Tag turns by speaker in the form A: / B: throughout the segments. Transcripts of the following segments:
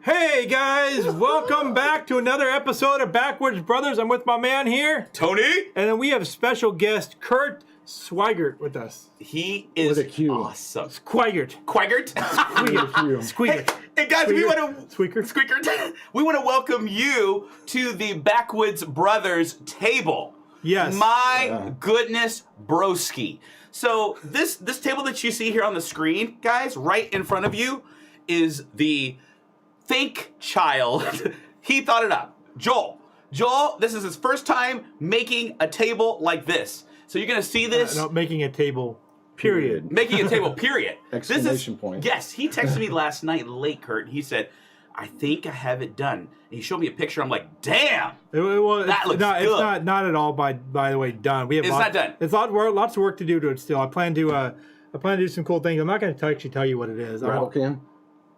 A: Hey guys, welcome back to another episode of Backwoods Brothers. I'm with my man here,
B: Tony.
A: and then we have special guest Kirt Schweigert with us.
B: He is
C: With a Q.
B: awesome.
A: Schweigert.
B: Schweigert.
A: Schweigert.
B: Hey guys, we want to
A: Schweigert.
B: We want to welcome you to the Backwoods Brothers table.
A: Yes.
B: My goodness, broski. So this table that you see here on the screen, guys, right in front of you, is the Think child. He thought it up. Joel, this is his first time making a table like this. So you're going to see this.
A: No, making a table, period.
B: Making a table, period.
C: Exclamation point.
B: Yes, he texted me last night late, Kurt. He said, I think I have it done. And he showed me a picture. I'm like, damn.
A: That looks good. It's not at all, by the way, done.
B: It's not done.
A: It's lots of work to do to it still. I plan to do some cool things. I'm not going to actually tell you what it is.
C: Rattle can?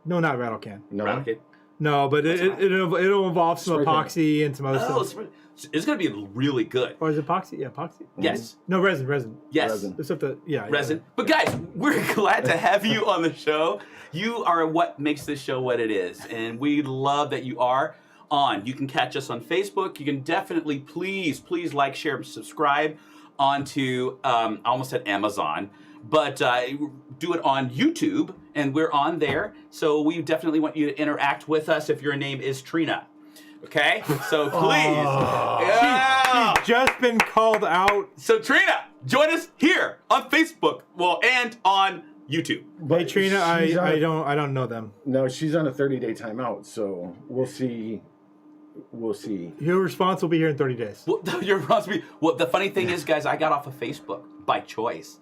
A: No, not rattle can.
C: No.
B: Okay.
A: No, but it'll involve some epoxy and some other stuff.
B: It's going to be really good.
A: Or is it epoxy? Yeah, epoxy.
B: Yes.
A: No, resin.
B: Yes.
C: Resin.
A: It's up to,
B: Resin. But guys, we're glad to have you on the show. You are what makes this show what it is. And we love that you are on. You can catch us on Facebook. You can definitely, please like, share, and subscribe onto, I almost said Amazon. But do it on YouTube, and we're on there. So we definitely want you to interact with us if your name is Trina. Okay? So please.
A: She's just been called out.
B: So Trina, join us here on Facebook, and on YouTube.
A: Hey Trina, I don't know them.
C: No, she's on a 30-day timeout, so we'll see.
A: Your response will be here in 30 days.
B: Well, the funny thing is, guys, I got off of Facebook by choice.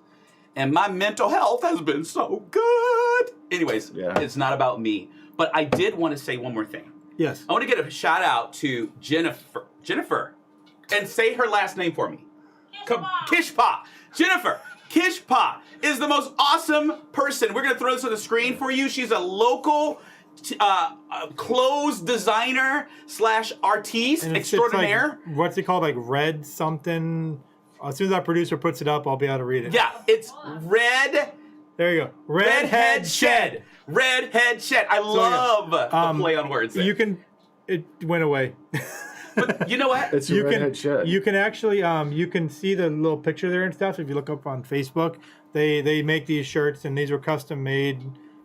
B: And my mental health has been so good. Anyways, It's not about me. But I did want to say one more thing.
A: Yes.
B: I want to get a shout out to Jennifer. And say her last name for me. Kishpa. Jennifer Kishpa is the most awesome person. We're going to throw this on the screen for you. She's a local clothes designer / artiste extraordinaire.
A: Like, what's it called? Like red something? As soon as our producer puts it up, I'll be able to read it.
B: Yeah, it's Red.
A: There you go.
B: Redhead Shed. Redhead Shed. I love the play on words. There.
A: It went away.
B: But you know what?
C: It's a Redhead Shed.
A: You can actually, you can see the little picture there and stuff. If you look up on Facebook, they make these shirts, and these were custom made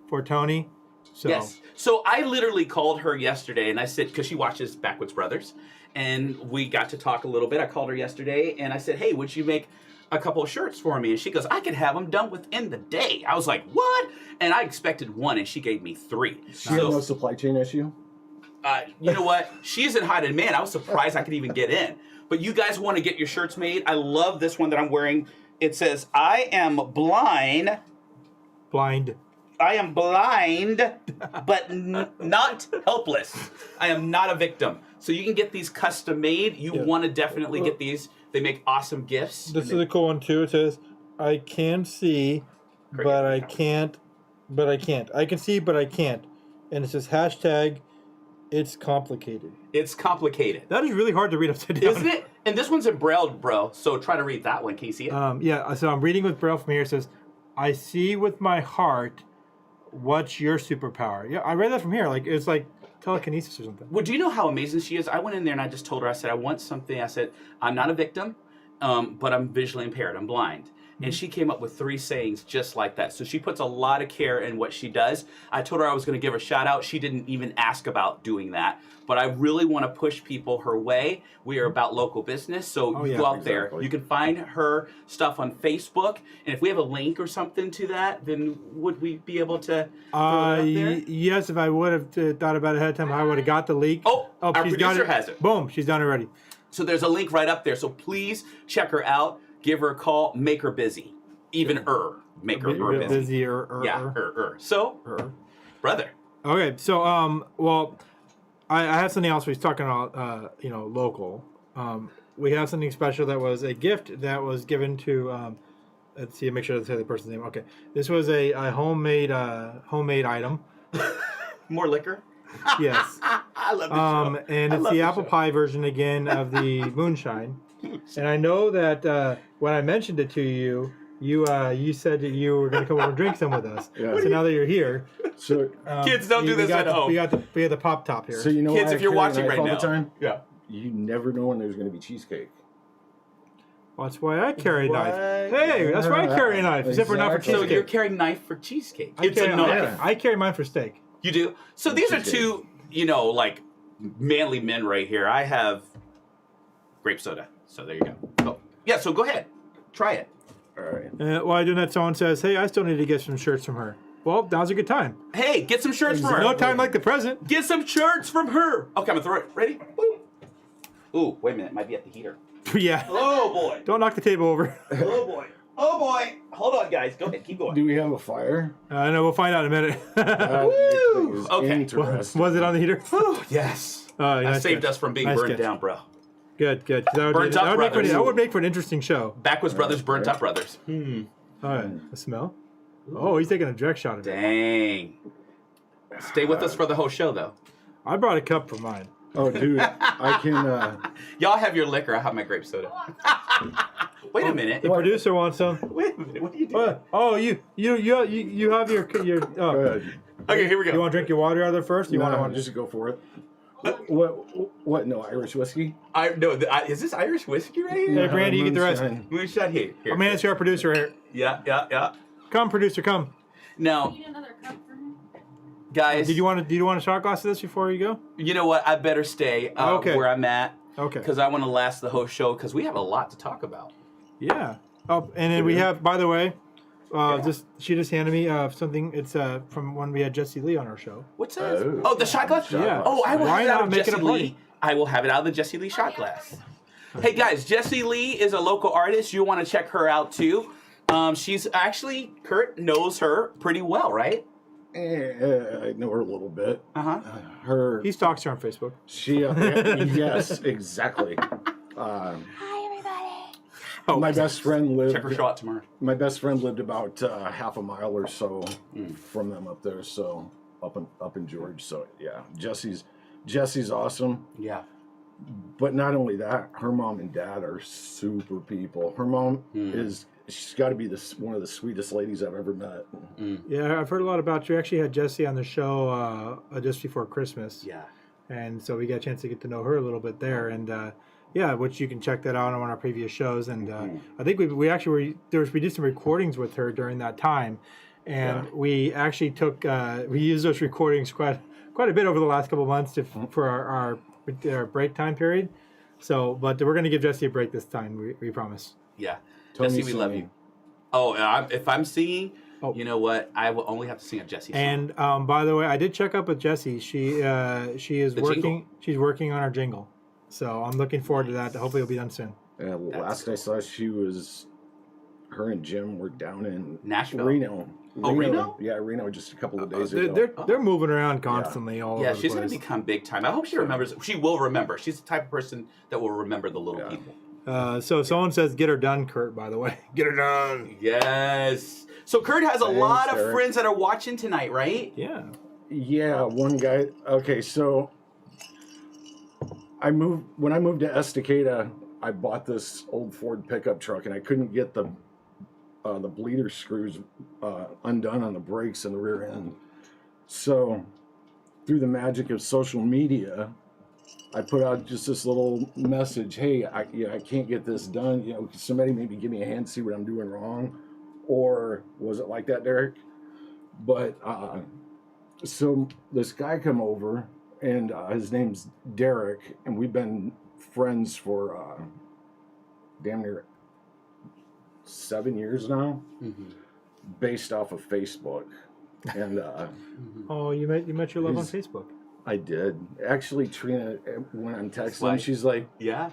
A: for Tony. So.
B: Yes. So I literally called her yesterday, and I said, because she watches Backwoods Brothers, and we got to talk a little bit. I called her yesterday, and I said, hey, would you make a couple of shirts for me? And she goes, I could have them done within the day. I was like, what? And I expected one, and she gave me 3.
C: She had no supply chain issue?
B: You know what? She's in high demand. I was surprised I could even get in. But you guys want to get your shirts made? I love this one that I'm wearing. It says, I am blind. I am blind, but not helpless. I am not a victim. So you can get these custom made. You want to definitely get these. They make awesome gifts.
A: This is a cool one too. It says, I can see, but I can't, I can see, but I can't. And it says hashtag, it's complicated.
B: It's complicated.
A: That is really hard to read upside down.
B: Isn't it? And this one's in Braille, bro. So try to read that one. Can you see it?
A: Yeah, so I'm reading with Braille from here. It says, I see with my heart. What's your superpower? Yeah, I read that from here. Like it's like telekinesis or something.
B: Well, do you know how amazing she is? I went in there and I just told her, I said, I want something. I said, I'm not a victim, but I'm visually impaired. I'm blind. And she came up with 3 sayings just like that. So she puts a lot of care in what she does. I told her I was going to give her a shout out. She didn't even ask about doing that. But I really want to push people her way. We are about local business. So you go out there. You can find her stuff on Facebook. And if we have a link or something to that, then would we be able to throw it up there?
A: Yes, if I would have thought about it ahead of time, I would have got the link.
B: Our producer has it.
A: Boom, she's done it already.
B: So there's a link right up there. So please check her out. Give her a call. Make her busy. Make her busy. So, brother.
A: Okay, so well, I have something else. We're talking about local. We have something special that was a gift that was given to. Let's see. Make sure to say the person's name. Okay, this was a homemade item.
B: More liquor.
A: Yes.
B: I love this show.
A: And it's the apple pie version again of the moonshine. And I know that when I mentioned it to you, you said that you were going to come over and drink some with us.
C: Yeah.
A: So now that you're here,
C: So,
B: Kids, don't do this at home.
A: We got the pop top here.
C: so you know,
B: Kids,
C: why
B: if you're
C: I carry a
B: watching
C: knife
B: right
C: all
B: now,
C: the time,
B: yeah.
C: you never know when there's going to be cheesecake.
A: Well, that's why I carry a knife.
C: What?
A: Hey, that's why I carry a knife. Except for not for
C: Exactly.
B: So
A: cheesecake.
B: you're carrying knife for cheesecake.
A: I
B: It's a
A: carry,
B: knife.
A: I carry mine for steak.
B: You do? So these are
C: Cheesecake.
B: two, like manly men right here. I have grape soda. So there you go. Oh. Yeah, so go ahead. Try it.
C: All right.
A: While doing that, someone says, "Hey, I still need to get some shirts from her." Well, now's a good time.
B: Hey, get some shirts from her.
A: No time like the present.
B: Get some shirts from her. Okay, I'm gonna throw it. Ready? Boom. Ooh, wait a minute. It might be at the heater.
A: Yeah.
B: Oh boy.
A: Don't knock the table over.
B: Oh boy. Oh boy. Hold on, guys. Go ahead. Keep going.
C: Do we have a fire?
A: I know. We'll find out in a minute.
B: Woo! Okay.
C: Interesting.
A: Was it on the heater?
B: Whew, yes.
A: That
B: That saved us from being
A: Nice
B: burned
A: catch.
B: down, bro.
A: Good, good. That
B: Burnt Up Brothers.
A: That would make for an interesting show.
B: Backwoods Brothers, Burnt Up Brothers.
A: All right. The smell? Oh, he's taking a direct shot of it.
B: Dang. Stay with us for the whole show, though.
A: I brought a cup for mine.
C: Oh, dude, I can.
B: Y'all have your liquor. I have my grape soda. Wait a minute.
A: The producer wants some.
B: Wait a minute. What are you doing?
A: Oh, you have your. Oh.
B: Okay, here we go.
A: You want to drink your water out of there first? You
C: No,
A: want to
C: just go for it. What? No Irish whiskey?
B: Is this Irish whiskey right here?
A: Hey, Brandy, you get the rest.
C: Moonshine.
B: Moonshine here.
A: I mean, it's our producer here.
B: Yeah.
A: Come, producer, come.
B: Now,
D: Need another cup for him?
B: guys,
A: Do you want a shot glass of this before you go?
B: you know what? I better stay
A: Okay.
B: where I'm at
A: Okay.
B: because I want to last the whole show because we have a lot to talk about.
A: Yeah. Oh, and then we have, by the way, she just handed me something. It's from when we had Jesse Lee on our show.
B: What's this?
C: Oh.
B: Oh, the shot glass?
A: Yeah.
B: Oh, I will
A: Why
B: have it out
A: not
B: of
A: make it
B: Jesse
A: a party?
B: Lee. I will have it out of the Jesse Lee shot glass. Hey guys, Jesse Lee is a local artist. You want to check her out too. She's actually, Kirt knows her pretty well, right?
C: I know her a little bit. Her.
A: He stalks her on Facebook.
C: She. Yes, exactly.
D: Hi, everybody.
C: My best friend lived.
B: Check her show out tomorrow.
C: My best friend lived about half a mile or so from them up there. So up in George. So yeah, Jesse's awesome.
B: Yeah.
C: But not only that, her mom and dad are super people. Her mom she's got to be one of the sweetest ladies I've ever met.
A: Yeah, I've heard a lot about you. Actually had Jesse on the show just before Christmas.
B: Yeah.
A: And so we got a chance to get to know her a little bit there. And yeah, which you can check that out on one of our previous shows. And I think we actually we did some recordings with her during that time. And we actually we used those recordings quite a bit over the last couple of months for our break time period. So, but we're going to give Jesse a break this time. We promise.
B: Yeah.
C: Tony
B: Jesse, we love you. Oh, if I'm singing, you know what? I will only have to sing a Jesse song.
A: And by the way, I did check up with Jessie. She is
B: The
A: working.
B: jingle?
A: She's working on our jingle. So I'm looking forward to that. Hopefully, it'll be done soon.
C: Last I saw, her and Jim were down in
B: Nashville?
C: Reno.
B: Oh, Reno?
C: Yeah, Reno just a couple of days ago.
A: They're moving around constantly all over
B: Yeah,
A: the
B: she's going
A: place.
B: to become big time. I hope she remembers. She will remember. She's the type of person that will remember the little people.
A: So someone says, "Get her done, Kirt." By the way, get her done.
B: Yes. So Kirt has a
C: Thanks,
B: lot of
C: Eric.
B: friends that are watching tonight, right?
A: Yeah.
C: Yeah, one guy. Okay, so when I moved to Estacada, I bought this old Ford pickup truck, and I couldn't get the bleeder screws undone on the brakes in the rear end. So, through the magic of social media, I put out just this little message: "Hey, I can't get this done. Could somebody maybe give me a hand, see what I'm doing wrong?" Or was it like that, Derek? But so this guy come over, and his name's Derek, and we've been friends for damn near 7 years now, based off of Facebook. And
A: Oh, you met your love on Facebook.
C: I did. Actually, Trina, when I'm texting,
B: Like-
C: she's like,
B: Yeah.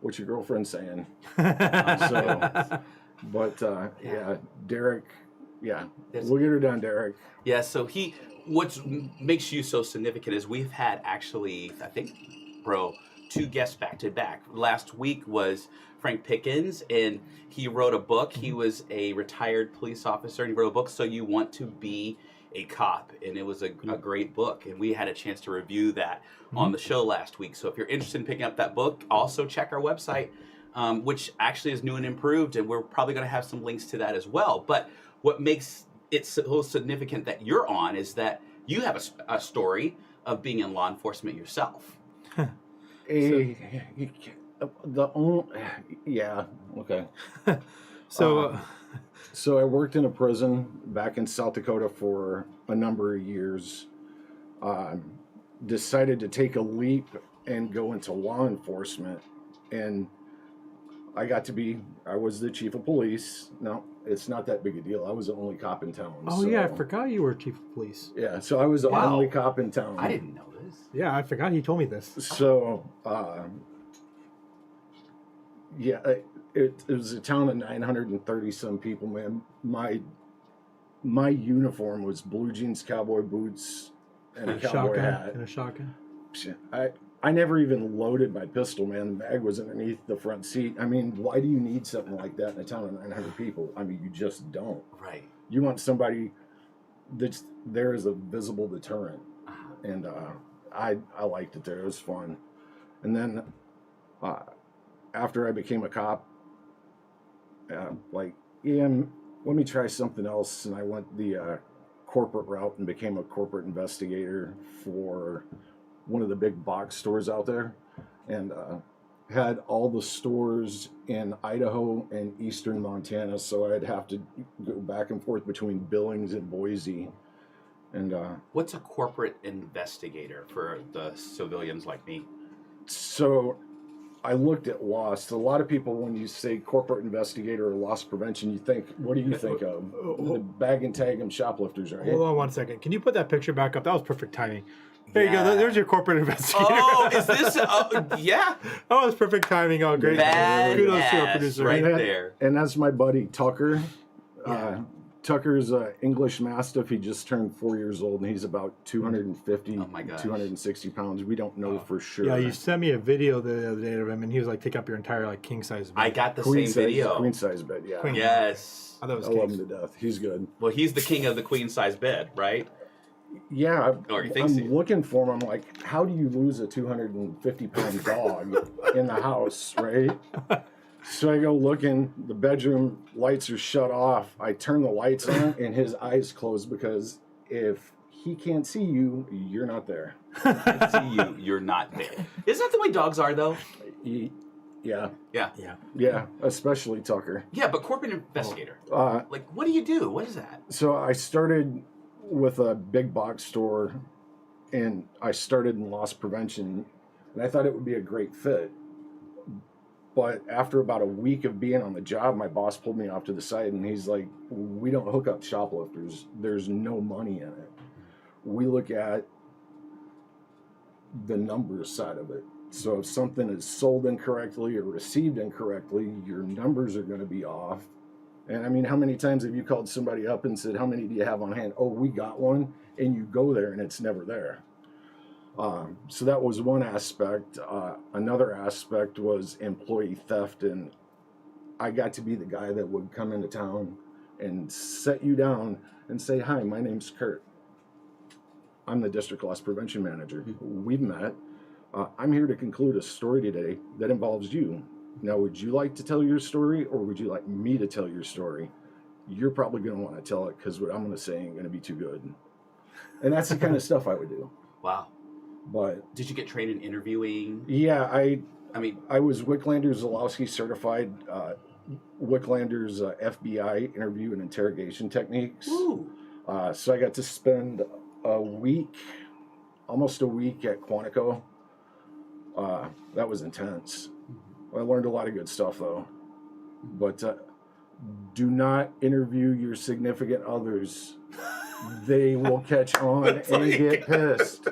C: "What's your girlfriend saying?" So, but yeah, Derek, yeah, we'll get her done, Derek.
B: Yeah, so what makes you so significant is we've had actually, I think, bro, 2 guests back to back. Last week was Frank Pickens, and he wrote a book. He was a retired police officer, and he wrote a book, So You Want to Be a Cop, and it was a great book, and we had a chance to review that on the show last week. So if you're interested in picking up that book, also check our website, which actually is new and improved, and we're probably going to have some links to that as well. But what makes it so significant that you're on is that you have a story of being in law enforcement yourself.
C: Yeah, okay.
A: So,
C: So I worked in a prison back in South Dakota for a number of years. Decided to take a leap and go into law enforcement, and I was the chief of police. No, it's not that big a deal. I was the only cop in town.
A: oh yeah, I forgot you were chief of police.
C: Yeah, so I was the
B: Wow.
C: only cop in town.
B: I didn't know this.
A: Yeah, I forgot he told me this.
C: So, yeah, it was a town of 930 some people, man. My uniform was blue jeans, cowboy boots, and a cowboy hat.
A: And a shotgun.
C: I never even loaded my pistol, man. The bag was underneath the front seat. I mean, why do you need something like that in a town of 900 people? I mean, you just don't.
B: Right.
C: You want somebody that's there as a visible deterrent. And I liked it there. It was fun. And then after I became a cop, let me try something else. And I went the corporate route and became a corporate investigator for one of the big box stores out there, and had all the stores in Idaho and eastern Montana. So I'd have to go back and forth between Billings and Boise. And
B: What's a corporate investigator for the civilians like me?
C: so I looked at loss. A lot of people, when you say corporate investigator or loss prevention, you think, what do you think of? The bag and tag 'em shoplifters, right?
A: Hold on 1 second. Can you put that picture back up? That was perfect timing. There you
B: Yeah.
A: go. There's your corporate investigator.
B: Oh, is this? Yeah.
A: Oh, it's perfect timing. Oh, great. Kudos to our
B: Badass,
A: producer.
B: right
C: And that-
B: there.
C: And that's my buddy Tucker.
B: Yeah.
C: Tucker's an English Mastiff. He just turned 4 years old, and he's about 250,
B: Oh my gosh.
C: 260 pounds. We don't know for sure.
A: Yeah, you sent me a video the other day of him, and he was like, take up your entire like king size bed.
B: I got the
C: queen
B: same
C: size,
B: video.
C: Queen size bed, yeah.
A: Queen.
B: Yes.
A: I thought it was
C: I love
A: king.
C: him to death. He's good.
B: Well, he's the king of the queen size bed, right?
C: Yeah,
B: Or he thinks he-
C: I'm looking for him. I'm like, how do you lose a 250-pound dog in the house, right? So I go looking, the bedroom lights are shut off. I turn the lights on, and his eyes close, because if he can't see you, you're not there.
B: I see you. You're not there. Isn't that the way dogs are, though?
C: Yeah,
B: Yeah.
C: yeah, especially Tucker.
B: Yeah, but corporate investigator.
C: Uh,
B: Like, what do you do? What is that?
C: So I started with a big box store, and I started in loss prevention, and I thought it would be a great fit. But after about a week of being on the job, my boss pulled me off to the side, and he's like, we don't hook up shoplifters. There's no money in it. We look at the numbers side of it. So if something is sold incorrectly or received incorrectly, your numbers are going to be off. And I mean, how many times have you called somebody up and said, how many do you have on hand? Oh, we got one. And you go there and it's never there. So that was one aspect. Another aspect was employee theft. And I got to be the guy that would come into town and set you down and say, hi, my name's Kirt. I'm the district loss prevention manager. We've met. I'm here to conclude a story today that involves you. Now, would you like to tell your story, or would you like me to tell your story? You're probably going to want to tell it, because what I'm going to say ain't going to be too good. And that's the kind of stuff I would do.
B: Wow.
C: But
B: Did you get trained in interviewing?
C: yeah,
B: I mean,
C: I was Wicklander Zalowski certified. Wicklander's FBI interview and interrogation techniques.
B: ooh.
C: So I got to spend almost a week at Quantico. That was intense. I learned a lot of good stuff, though. But do not interview your significant others. They will catch on and get pissed.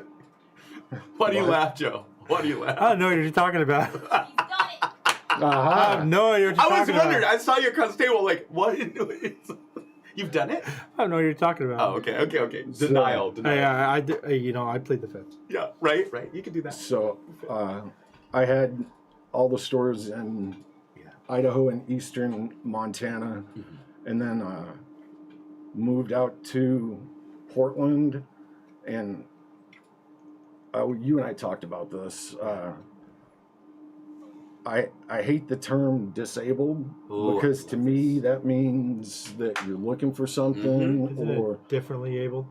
B: Why do you
C: What?
B: laugh, Joe? Why do you laugh?
A: I don't know what you're talking about.
D: He's done it.
A: I
C: Aha.
A: have no idea what you're
B: I was
A: talking
B: wondering.
A: about.
B: I saw your across the table, like, what? You've done it?
A: I don't know what you're talking about.
B: Oh, okay. Denial.
A: I plead the fifth.
B: Yeah, right. You can do that.
C: So I had all the stores in Idaho and eastern Montana, and then moved out to Portland. And you and I talked about this. I hate the term disabled
B: Ooh,
C: because to me that means that you're looking for something
A: Isn't
C: or
A: it differently able?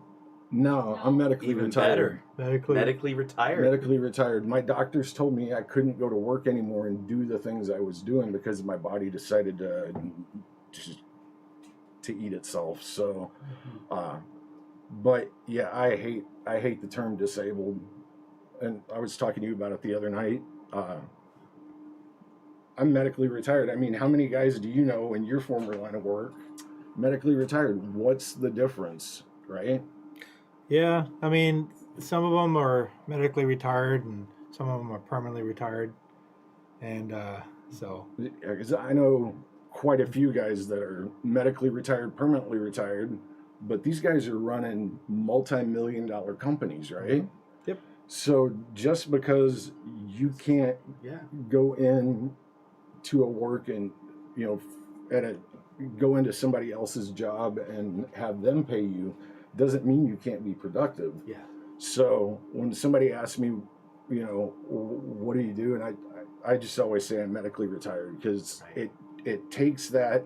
C: no, I'm medically
B: even
C: retired.
B: better.
A: Medically.
B: Medically retired.
C: Medically retired. My doctors told me I couldn't go to work anymore and do the things I was doing because my body decided to eat itself. So, but yeah, I hate the term disabled, and I was talking to you about it the other night. I'm medically retired. I mean, how many guys do you know in your former line of work medically retired? What's the difference, right?
A: Yeah, I mean, some of them are medically retired, and some of them are permanently retired, and so.
C: Because I know quite a few guys that are medically retired, permanently retired, but these guys are running multi-million-dollar companies, right?
A: Yep.
C: So just because you can't
B: Yeah.
C: go in to a work and go into somebody else's job and have them pay you doesn't mean you can't be productive.
B: Yeah.
C: So when somebody asks me, what do you do, and I just always say I'm medically retired because it takes that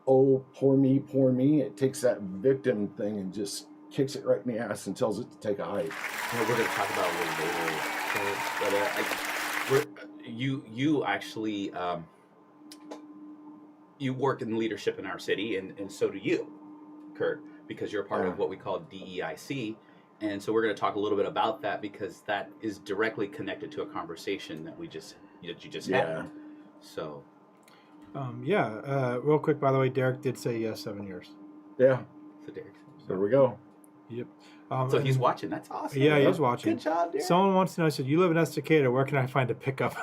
C: oh poor me, it takes that victim thing and just kicks it right in the ass and tells it to take a hike.
B: We're going to talk about it a little later, but you actually you work in leadership in our city, and so do you, Kirt, because you're a part of what we call DEIC, and so we're going to talk a little bit about that because that is directly connected to a conversation that you just had. So,
A: real quick, by the way, Derek did say yes, 7 years.
C: Yeah.
B: so Derek.
C: There we go.
A: Yep.
B: So he's watching. That's awesome.
A: Yeah, he is watching.
B: Good job, Derek.
A: Someone wants to know, I said, you live in Estacada, where can I find a pickup?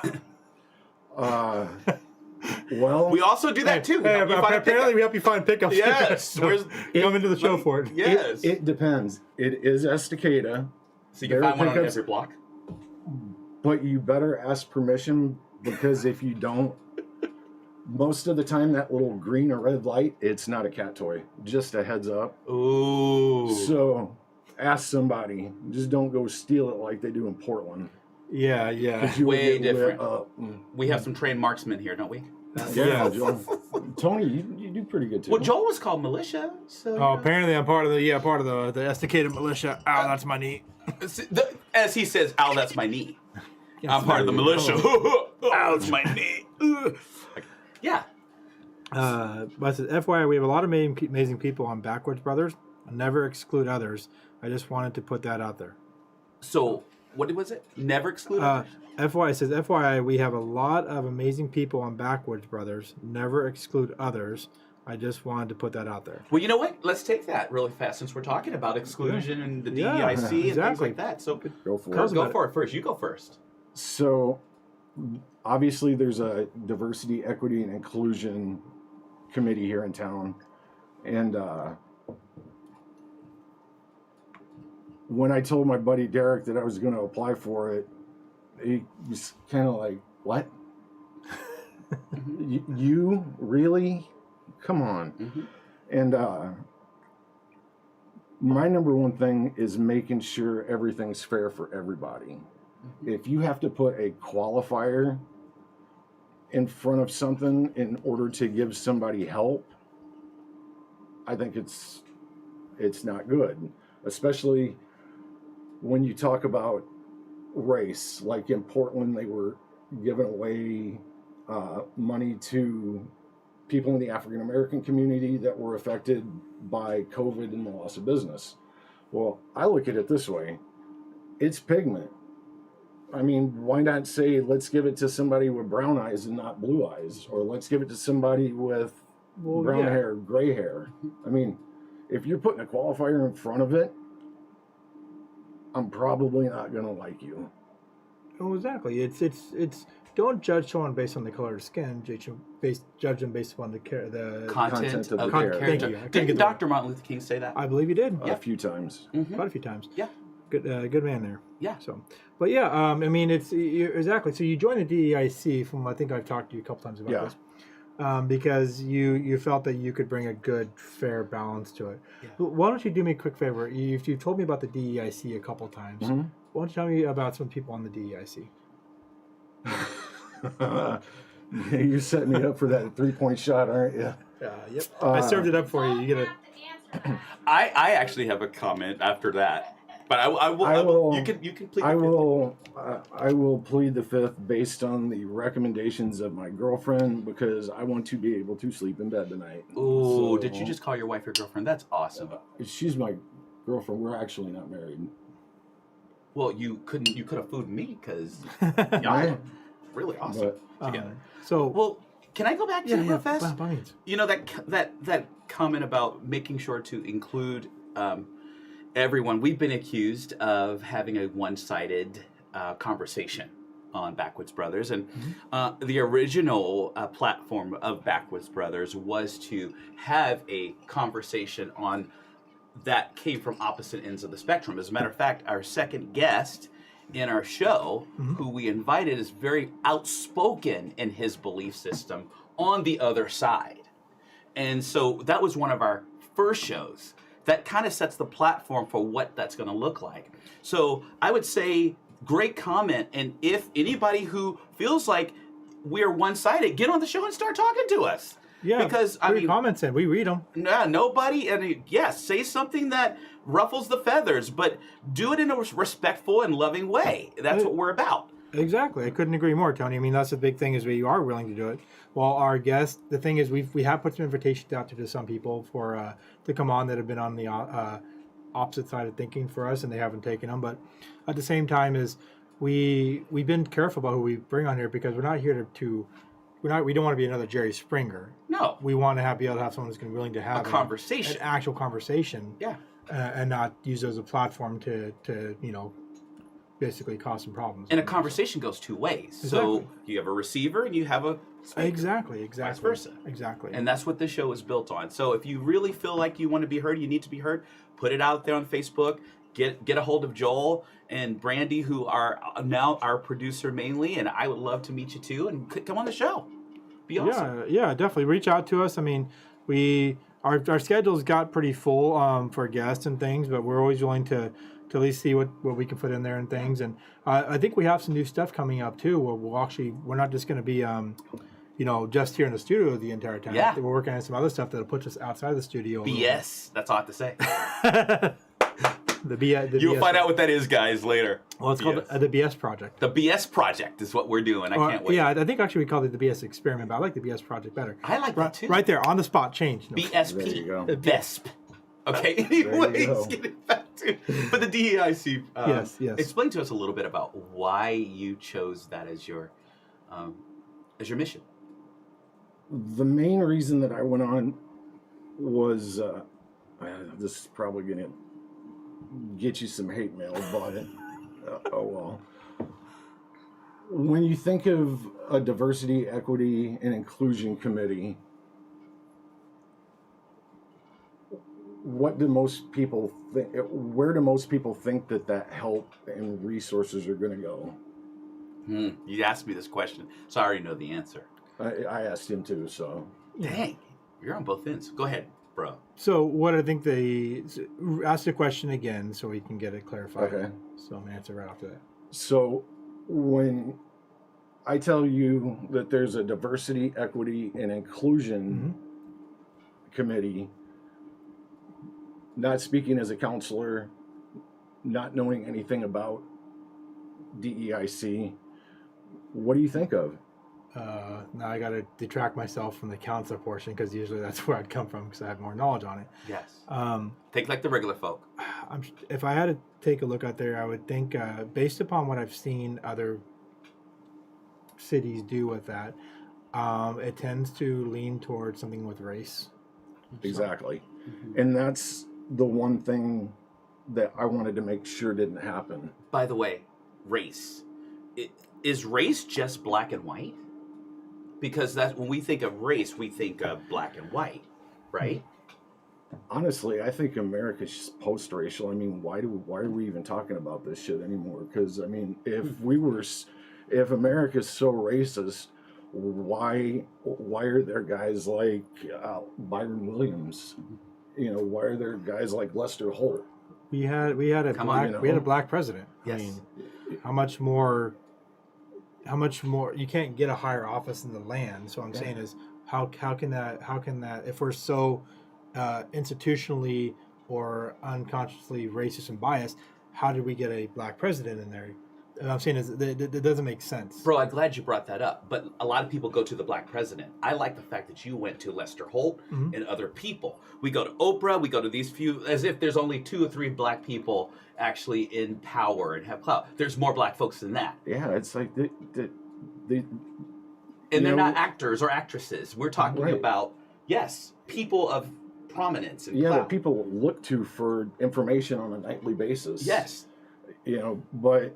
C: Well,
B: we also do that too. We help you find a
A: apparently
B: pickup.
A: we help you find pickups.
B: Yes.
A: So come into the show for it.
B: Yes.
C: it depends. It is Estacada,
B: so you can
C: there
B: find one on
C: pickups-
B: every block.
C: but you better ask permission because if you don't, most of the time that little green or red light, it's not a cat toy. Just a heads up.
B: Ooh.
C: So ask somebody. Just don't go steal it like they do in Portland.
A: Yeah.
C: 'Cause you will
B: Way
C: get lit
B: different.
C: up.
B: We have some trained marksmen here, don't we?
C: Yeah, Joel. Tony, you do pretty good too.
B: Well, Joel was called militia. So
A: Oh, apparently I'm part of the Estacada militia. Ow, that's my knee.
B: as he says, "Ow, that's my knee." I'm part of the militia. Ow, that's my knee. Yeah.
A: But I said, FYI, we have a lot of amazing people on Backwoods Brothers. Never exclude others. I just wanted to put that out there.
B: So, what was it? Never exclude others?
A: FYI, we have a lot of amazing people on Backwoods Brothers. Never exclude others. I just wanted to put that out there.
B: Well, you know what? Let's take that really fast since we're talking about exclusion and the
A: Yeah,
B: DEIC and things
A: exactly.
B: like that. So,
C: Go for
B: Kurt,
C: it.
B: go for it first. You go first.
C: So, obviously, there's a diversity, equity, and inclusion committee here in town, and when I told my buddy Derek that I was going to apply for it, he was kind of like, "What? You really? Come on!"
B: Mhm.
C: And my number one thing is making sure everything's fair for everybody. If you have to put a qualifier in front of something in order to give somebody help, I think it's not good, especially when you talk about race. Like in Portland, they were giving away money to people in the African American community that were affected by COVID and the loss of business. Well, I look at it this way: it's pigment. I mean, why not say, let's give it to somebody with brown eyes and not blue eyes? Or let's give it to somebody with brown hair, gray hair. I mean, if you're putting a qualifier in front of it, I'm probably not going to like you.
A: Oh, exactly. It's don't judge someone based on the color of skin. Judge them based upon the
B: Content of the
C: character.
B: character.
A: Thank you.
B: Didn't Dr. Martin Luther King say that?
A: I believe you did.
C: A few times.
A: Quite a few times.
B: Yeah.
A: Good man there.
B: Yeah.
A: So, but yeah, I mean, exactly. So you joined the DEIC from, I think I've talked to you a couple times about this, because you felt that you could bring a good, fair balance to it.
B: Yeah.
A: Why don't you do me a quick favor? You've told me about the DEIC a couple times.
C: Mhm.
A: Why don't you tell me about some people on the DEIC?
C: You're setting me up for that 3-point shot, aren't you?
A: Yep. I served it up for you. You get a.
B: I actually have a comment after that, but I will. You can plead.
C: I will plead the fifth based on the recommendations of my girlfriend because I want to be able to sleep in bed tonight.
B: Oh,
C: So,
B: did you just call your wife your girlfriend? That's awesome.
C: She's my girlfriend. We're actually not married.
B: Well, you could have fooled me because y'all are really awesome together.
A: So
B: Well, can I go back to real fast?
A: by means.
B: You know that comment about making sure to include everyone. We've been accused of having a one-sided conversation on Backwoods Brothers, and the original platform of Backwoods Brothers was to have a conversation on that came from opposite ends of the spectrum. As a matter of fact, our second guest in our show, who we invited, is very outspoken in his belief system on the other side. And so that was one of our first shows that kind of sets the platform for what that's going to look like. So I would say great comment. And if anybody who feels like we're one-sided, get on the show and start talking to us.
A: Yeah,
B: because
A: I mean, comments in, we read them.
B: No, nobody, and yes, say something that ruffles the feathers, but do it in a respectful and loving way. That's what we're about.
A: Exactly, I couldn't agree more, Tony. I mean, that's the big thing is we are willing to do it. Well, our guests, the thing is, we have put some invitations out to some people for to come on that have been on the opposite side of thinking for us, and they haven't taken them. But at the same time, is we've been careful about who we bring on here because we're not here to we don't want to be another Jerry Springer.
B: No.
A: We want to be able to have someone who's going to be willing to have
B: a conversation,
A: an actual conversation.
B: Yeah.
A: And not use it as a platform to basically cause some problems.
B: And a conversation goes two ways. Exactly. So you have a receiver and you have a speaker.
A: Exactly.
B: Vice versa.
A: Exactly.
B: And that's what this show is built on. So if you really feel like you want to be heard, you need to be heard, put it out there on Facebook. Get a hold of Joel and Brandy, who are now our producer mainly, and I would love to meet you too, and come on the show. Be awesome.
A: Yeah, definitely. Reach out to us. I mean, our schedules got pretty full for guests and things, but we're always willing to at least see what we can put in there and things. And I think we have some new stuff coming up too, where we're not just going to be just here in the studio the entire time.
B: Yeah.
A: We're working on some other stuff that'll put us outside the studio.
B: BS. That's all I have to say.
A: The BS.
B: You'll find out what that is, guys, later.
A: Well, it's called the BS Project.
B: The BS Project is what we're doing. I can't wait.
A: Yeah, I think actually we called it the BS Experiment, but I like the BS Project better.
B: I like that too.
A: Right there, on the spot, change. No.
B: BSP.
C: There you go.
B: BESP. Okay, anyways, getting back to... But the DEIC,
A: yes.
B: Explain to us a little bit about why you chose that as your mission.
C: The main reason that I went on was, this is probably going to get you some hate mail about it. Oh well. When you think of a diversity, equity, and inclusion committee, what do most people think? Where do most people think that help and resources are going to go?
B: You asked me this question, so I already know the answer.
C: I asked him too, so.
B: Dang, you're on both ends. Go ahead, bro.
A: So what I think ask the question again so we can get it clarified.
C: Okay.
A: So I'm gonna answer right after that.
C: So when I tell you that there's a diversity, equity, and inclusion committee, not speaking as a counselor, not knowing anything about DEIC, what do you think of?
A: Now I got to detract myself from the counselor portion because usually that's where I'd come from because I have more knowledge on it.
B: Yes. Think like the regular folk.
A: If I had to take a look out there, I would think based upon what I've seen other cities do with that, it tends to lean towards something with race.
C: Exactly. And that's the one thing that I wanted to make sure didn't happen.
B: By the way, race. Is race just black and white? Because that's when we think of race, we think of black and white, right?
C: Honestly, I think America's just post-racial. I mean, why are we even talking about this shit anymore? Because I mean, if America's so racist, why are there guys like Byron Williams? You know, why are there guys like Lester Holt?
A: We had a black president.
B: Yes.
A: I mean, how much more how much more you can't get a higher office in the land. So I'm
C: Yeah.
A: saying is how can that if we're so institutionally or unconsciously racist and biased, how did we get a black president in there? And I'm saying is it doesn't make sense.
B: Bro, I'm glad you brought that up. But a lot of people go to the black president. I like the fact that you went to Lester Holt
A: Mhm.
B: and other people. We go to Oprah, we go to these few, as if there's only 2 or 3 black people actually in power and have clout. There's more black folks than that.
C: Yeah, it's like the
B: And they're
C: You know,
B: not actors or actresses. We're talking
C: Right.
B: about, yes, people of prominence and
C: that
B: clout.
C: people look to for information on a nightly basis.
B: Yes.
C: But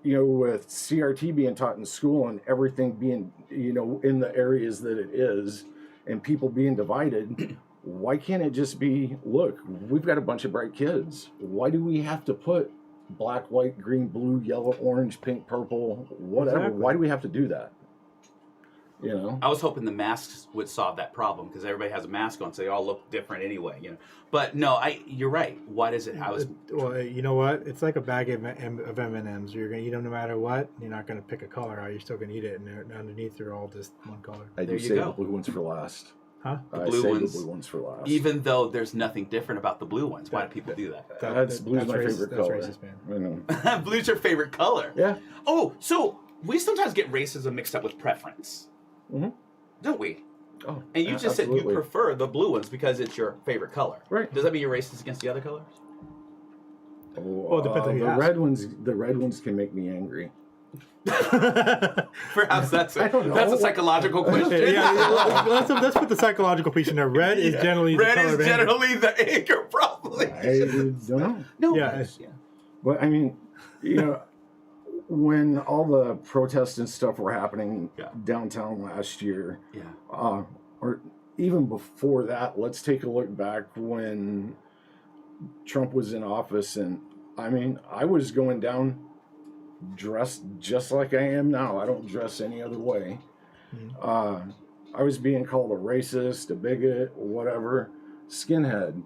C: with CRT being taught in school and everything being in the areas that it is, and people being divided, why can't it just be, look, we've got a bunch of bright kids. Why do we have to put black, white, green, blue, yellow, orange, pink, purple, whatever?
A: Exactly.
C: Why do we have to do that?
B: I was hoping the masks would solve that problem because everybody has a mask on, so they all look different anyway. But no, you're right. Why does it?
A: Well, you know what? It's like a bag of M&Ms. You're gonna eat them no matter what. You're not gonna pick a color out. You're still gonna eat it, and underneath they're all just one color.
C: I
B: There
C: do
B: you
C: save
B: go.
C: the blue ones for last.
A: Huh?
C: I
B: blue
C: save
B: ones-
C: the blue ones for last.
B: Even though there's nothing different about the blue ones, why do people do that?
C: Blue's my favorite color.
A: Racist, man.
C: I know.
B: Blue's your favorite color.
C: Yeah.
B: Oh, so we sometimes get racism mixed up with preference,
C: Mhm.
B: don't we?
C: Oh,
B: And you just said you
C: absolutely.
B: prefer the blue ones because it's your favorite color.
C: Right.
B: Does that mean you're racist against the other colors?
A: Well, it depends on who you
C: the
A: ask.
C: red ones can make me angry.
B: Perhaps that's
C: I don't know.
B: that's a psychological question.
A: Let's put the psychological piece in there. Red is generally
B: Red
A: the color
B: is
A: of anger.
B: generally the anger, probably.
C: I don't know.
B: No.
A: Yeah.
B: yes, yeah.
C: But I mean, when all the protests and stuff were happening
B: Yeah.
C: downtown last year,
B: Yeah.
C: or even before that, let's take a look back when Trump was in office. And I mean, I was going down dressed just like I am now. I don't dress any other way. I was being called a racist, a bigot, whatever, skinhead.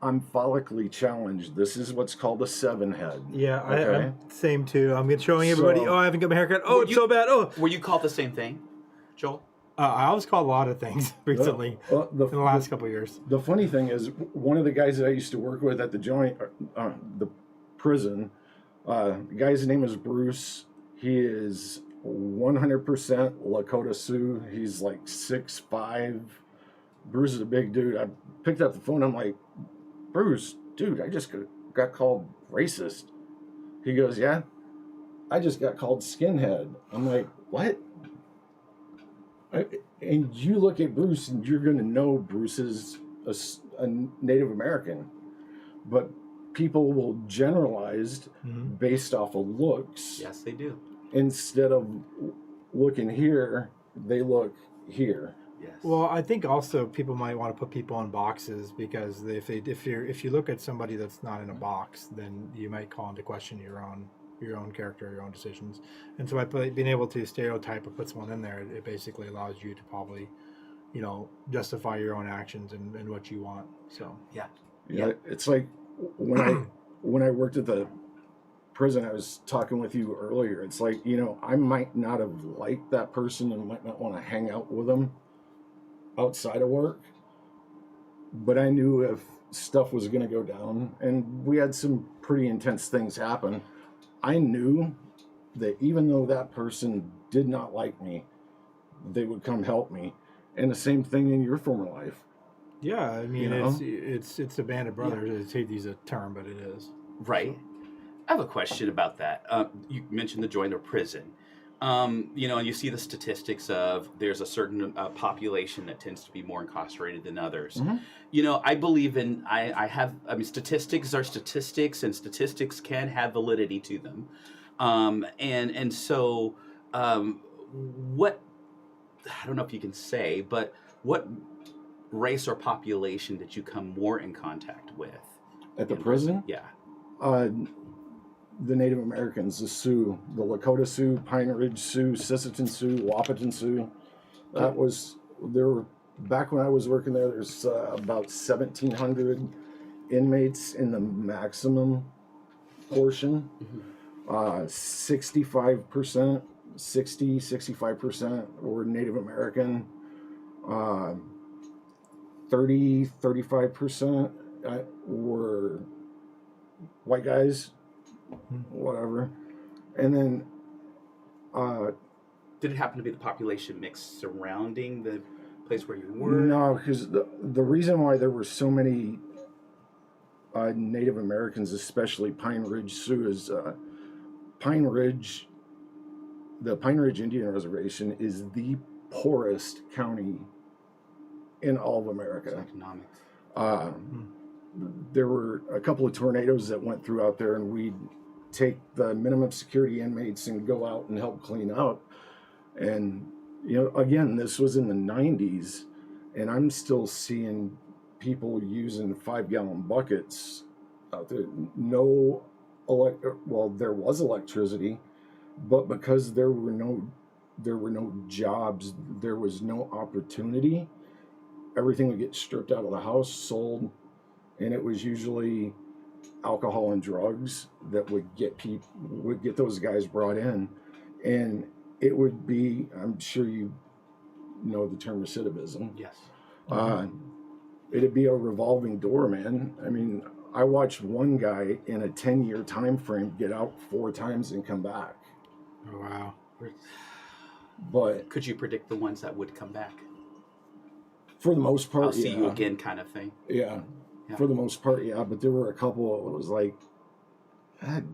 C: I'm follically challenged. This is what's called a 7 head.
A: Yeah,
C: Okay.
A: I'm same too. I'm showing everybody.
C: So-
A: I haven't got my haircut. Oh,
B: Were
A: it's
B: you-
A: so bad. Oh,
B: Were you called the same thing, Joel?
A: I was called a lot of things recently
C: Well,
A: in the last couple of years.
C: The funny thing is, one of the guys that I used to work with at the joint, the prison, the guy's name is Bruce. He is 100% Lakota Sioux. He's like 6'5". Bruce is a big dude. I picked up the phone. I'm like, Bruce, dude, I just got called racist. He goes, yeah, I just got called skinhead. I'm like, what? And you look at Bruce and you're going to know Bruce is a Native American. But people will generalize based off of looks.
B: Yes, they do.
C: Instead of looking here, they look here.
B: Yes.
A: Well, I think also people might want to put people in boxes because if you look at somebody that's not in a box, then you might call into question your own character, your own decisions. And so by being able to stereotype or put someone in there, it basically allows you to probably, justify your own actions and what you want. So
B: yeah.
C: Yeah, it's like when I worked at the prison, I was talking with you earlier. It's like, I might not have liked that person and might not want to hang out with them outside of work, but I knew if stuff was going to go down, and we had some pretty intense things happen, I knew that even though that person did not like me, they would come help me. And the same thing in your former life.
A: yeah, I mean, it's a band of brothers. I hate to use a term, but it is.
B: Right. I have a question about that. You mentioned the joint or prison. And you see the statistics of there's a certain population that tends to be more incarcerated than others.
C: Mm-hmm.
B: I believe in, statistics are statistics, and statistics can have validity to them. So what, I don't know if you can say, but what race or population did you come more in contact with?
C: At the prison?
B: Yeah.
C: The Native Americans, the Sioux, the Lakota Sioux, Pine Ridge Sioux, Sisseton Sioux, Wahpeton Sioux. Back when I was working there's about 1,700 inmates in the maximum portion. 65%, 65% were Native American. Uh, 35% were white guys, whatever. And then
B: Did it happen to be the population mix surrounding the place where you were?
C: no, because the reason why there were so many Native Americans, especially Pine Ridge Sioux, is Pine Ridge, the Pine Ridge Indian Reservation is the poorest county in all of America.
B: Economics.
C: There were a couple of tornadoes that went through out there, and we'd take the minimum security inmates and go out and help clean up. And, you know, again, this was in the 90s, and I'm still seeing people using 5-gallon buckets out there. Well, there was electricity, but because there were no jobs, there was no opportunity. Everything would get stripped out of the house, sold, and it was usually alcohol and drugs that would get those guys brought in, and it would be, I'm sure you know the term recidivism.
B: Yes.
C: It'd be a revolving door, man. I mean, I watched one guy in a 10-year time frame get out 4 times and come back.
A: Oh, wow.
C: But
B: Could you predict the ones that would come back?
C: for the most part,
B: I'll see
C: yeah.
B: you again kind of thing.
C: Yeah.
B: Yeah.
C: For the most part, yeah. But there were a couple. It was like, God,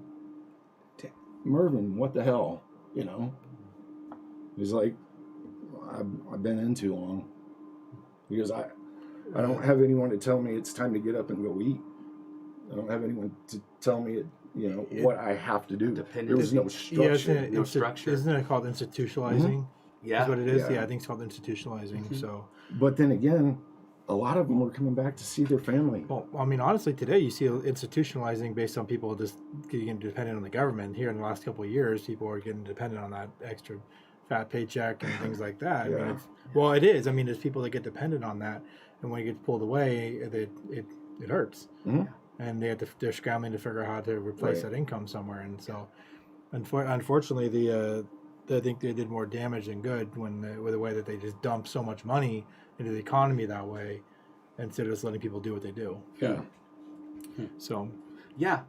C: Mervin, what the hell? You know. He's like, I've been in too long, because I don't have anyone to tell me it's time to get up and go eat. I don't have anyone to tell me, what I have to do. There was no structure.
B: No structure.
A: Isn't it called institutionalizing?
B: Yeah.
A: That's what it is.
C: Yeah.
A: Yeah, I think it's called institutionalizing. So,
C: But then again, a lot of them were coming back to see their family.
A: well, I mean, honestly, today you see institutionalizing based on people just getting dependent on the government. Here in the last couple of years, people are getting dependent on that extra fat paycheck and things like that. I mean,
C: Yeah.
A: it is. I mean, there's people that get dependent on that, and when it gets pulled away, it hurts.
C: Mhm.
A: And they're scrambling to figure out how to replace
C: Right.
A: that income somewhere. And so, unfortunately, I think they did more damage than good with the way that they just dumped so much money into the economy that way, instead of just letting people do what they do.
C: Yeah.
A: So,
B: Yeah.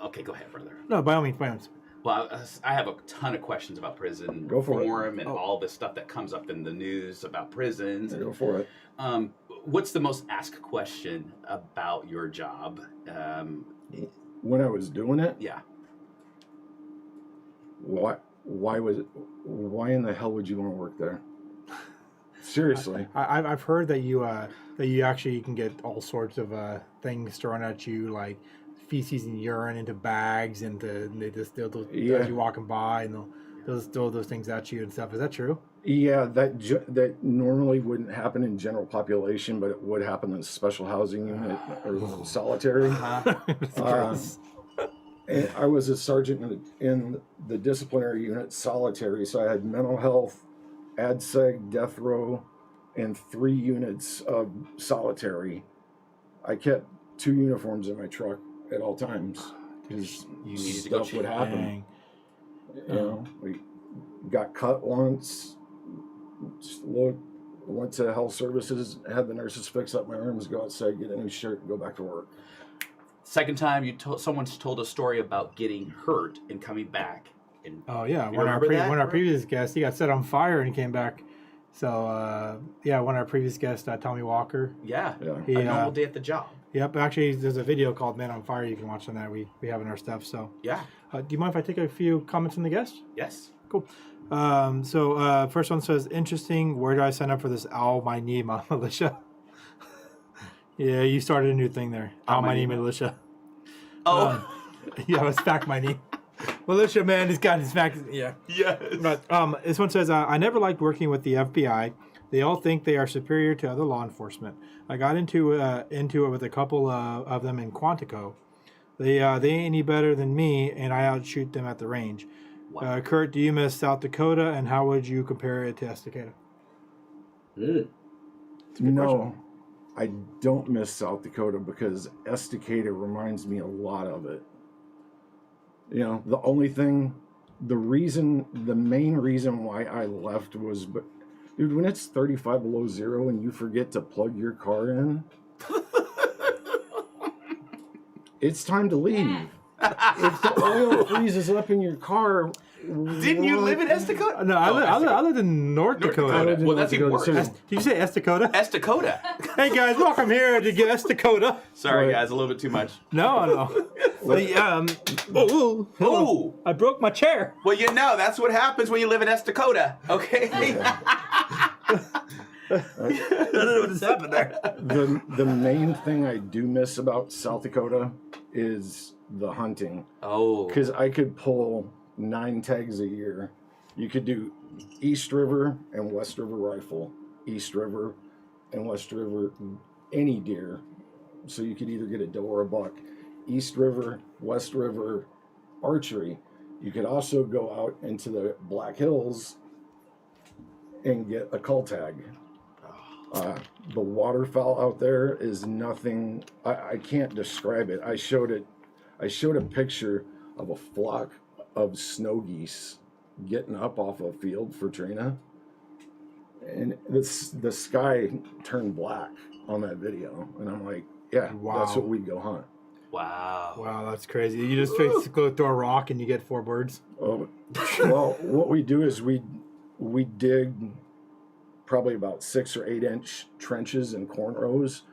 B: Okay, go ahead, brother.
A: no, by all means,
B: Well, I have a ton of questions about prison
C: Go for it.
B: reform and all this stuff that comes up in the news about prisons.
C: Go for it.
B: What's the most asked question about your job?
C: When I was doing it,
B: Yeah.
C: why in the hell would you want to work there? Seriously.
A: I've heard that you actually can get all sorts of things thrown at you, like feces and urine into bags, and they just they'll
C: Yeah.
A: as you walking by, and they'll just throw those things at you and stuff. Is that true?
C: Yeah, that normally wouldn't happen in general population, but it would happen in a special housing unit or solitary. And I was a sergeant in the disciplinary unit, solitary, so I had mental health, ADSEG, death row, and 3 units of solitary. I kept 2 uniforms in my truck at all times because
B: You needed to go
C: stuff would
B: change.
C: happen. We got cut once. Just went to health services, had the nurses fix up my arms, go outside, get a new shirt, and go back to work.
B: Second time someone's told a story about getting hurt and coming back. And
A: Oh yeah,
B: You
A: one
B: remember that,
A: of our
B: Rick?
A: previous guests, he got set on fire and he came back. So yeah, one of our previous guests, Tommy Walker.
B: yeah,
C: Yeah.
A: He,
B: a normal day at the job.
A: Yep, actually, there's a video called "Man on Fire" you can watch on that. We have in our stuff. So,
B: Yeah.
A: do you mind if I take a few comments from the guests?
B: Yes.
A: Cool. First one says, "Interesting. Where do I sign up for this Ow My Knee militia?" Yeah, you started a new thing there. Ow My Knee militia.
B: Oh,
A: Yeah, it's Smack My Knee. Militia man, this guy is smack. Yeah.
B: yes.
A: But this one says, I never liked working with the FBI. They all think they are superior to other law enforcement. I got into it with a couple of them in Quantico. They ain't any better than me, and I outshoot them at the range.
B: Wow.
A: Kirt, do you miss South Dakota, and how would you compare it to Estacada?
C: No, I don't miss South Dakota because Estacada reminds me a lot of it. You know, the main reason why I left was, but dude, when it's 35 below zero and you forget to plug your car in, it's time to leave. If the oil freezes up in your car,
B: Didn't you live in Estacota?
A: No, I lived in North Dakota.
B: Well, that's even worse.
A: Did you say Estacota?
B: Estacota.
A: Hey guys, welcome here to get Estacota.
B: Sorry,
C: Right.
B: guys, a little bit too much.
A: No.
B: Ooh.
A: I broke my chair.
B: Well, you know, that's what happens when you live in Estacota, okay?
A: I don't know what just happened there.
C: the main thing I do miss about South Dakota is the hunting.
B: Oh.
C: Because I could pull 9 tags a year. You could do East River and West River rifle, East River and West River, any deer. So you could either get a doe or a buck. East River, West River, archery. You could also go out into the Black Hills and get a cull tag. The waterfowl out there is nothing. I can't describe it. I showed a picture of a flock of snow geese getting up off a field for Trina, and the sky turned black on that video, and I'm like, yeah,
A: Wow.
C: That's what we go hunt.
B: Wow.
A: Wow, that's crazy. You just go throw a rock and you get 4 birds.
C: Oh, well, what we do is we dig probably about 6 or 8 inch trenches and corn rows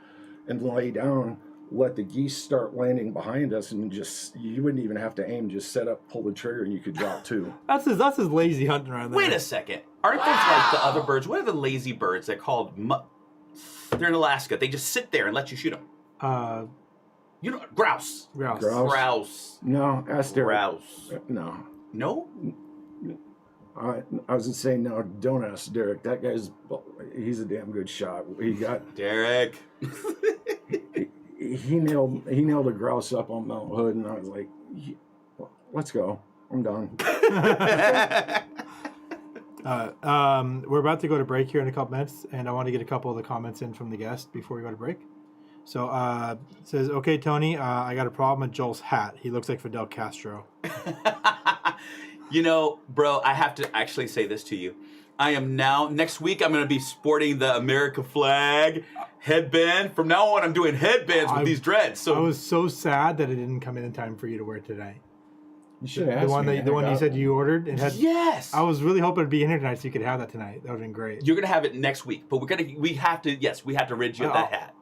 C: and lay down, let the geese start landing behind us, and you wouldn't even have to aim, just set up, pull the trigger, and you could drop 2.
A: That's his lazy hunting right there.
B: Wait a second. Aren't those like the other birds? What are the lazy birds? They're called, they're in Alaska. They just sit there and let you shoot them. You know, grouse.
A: Grouse.
B: Grouse.
C: No, ask Derek.
B: Grouse.
C: No.
B: No?
C: I was gonna say no. Don't ask Derek. That he's a damn good shot. He got
B: Derek.
C: he nailed a grouse up on Mount Hood, and I was like, let's go. I'm done.
A: We're about to go to break here in a couple minutes, and I want to get a couple of the comments in from the guest before we go to break. So it says, okay, Tony, I got a problem with Joel's hat. He looks like Fidel Castro.
B: You know, bro, I have to actually say this to you. I am now, next week, I'm going to be sporting the America flag headband. From now on, I'm doing headbands with these dreads. So
A: I was so sad that it didn't come in time for you to wear today.
C: You should have
A: The one you said you ordered. It had,
B: yes.
A: I was really hoping it'd be in here tonight so you could have that tonight. That would have been great.
B: You're going to have it next week. But we have to rid you of that hat.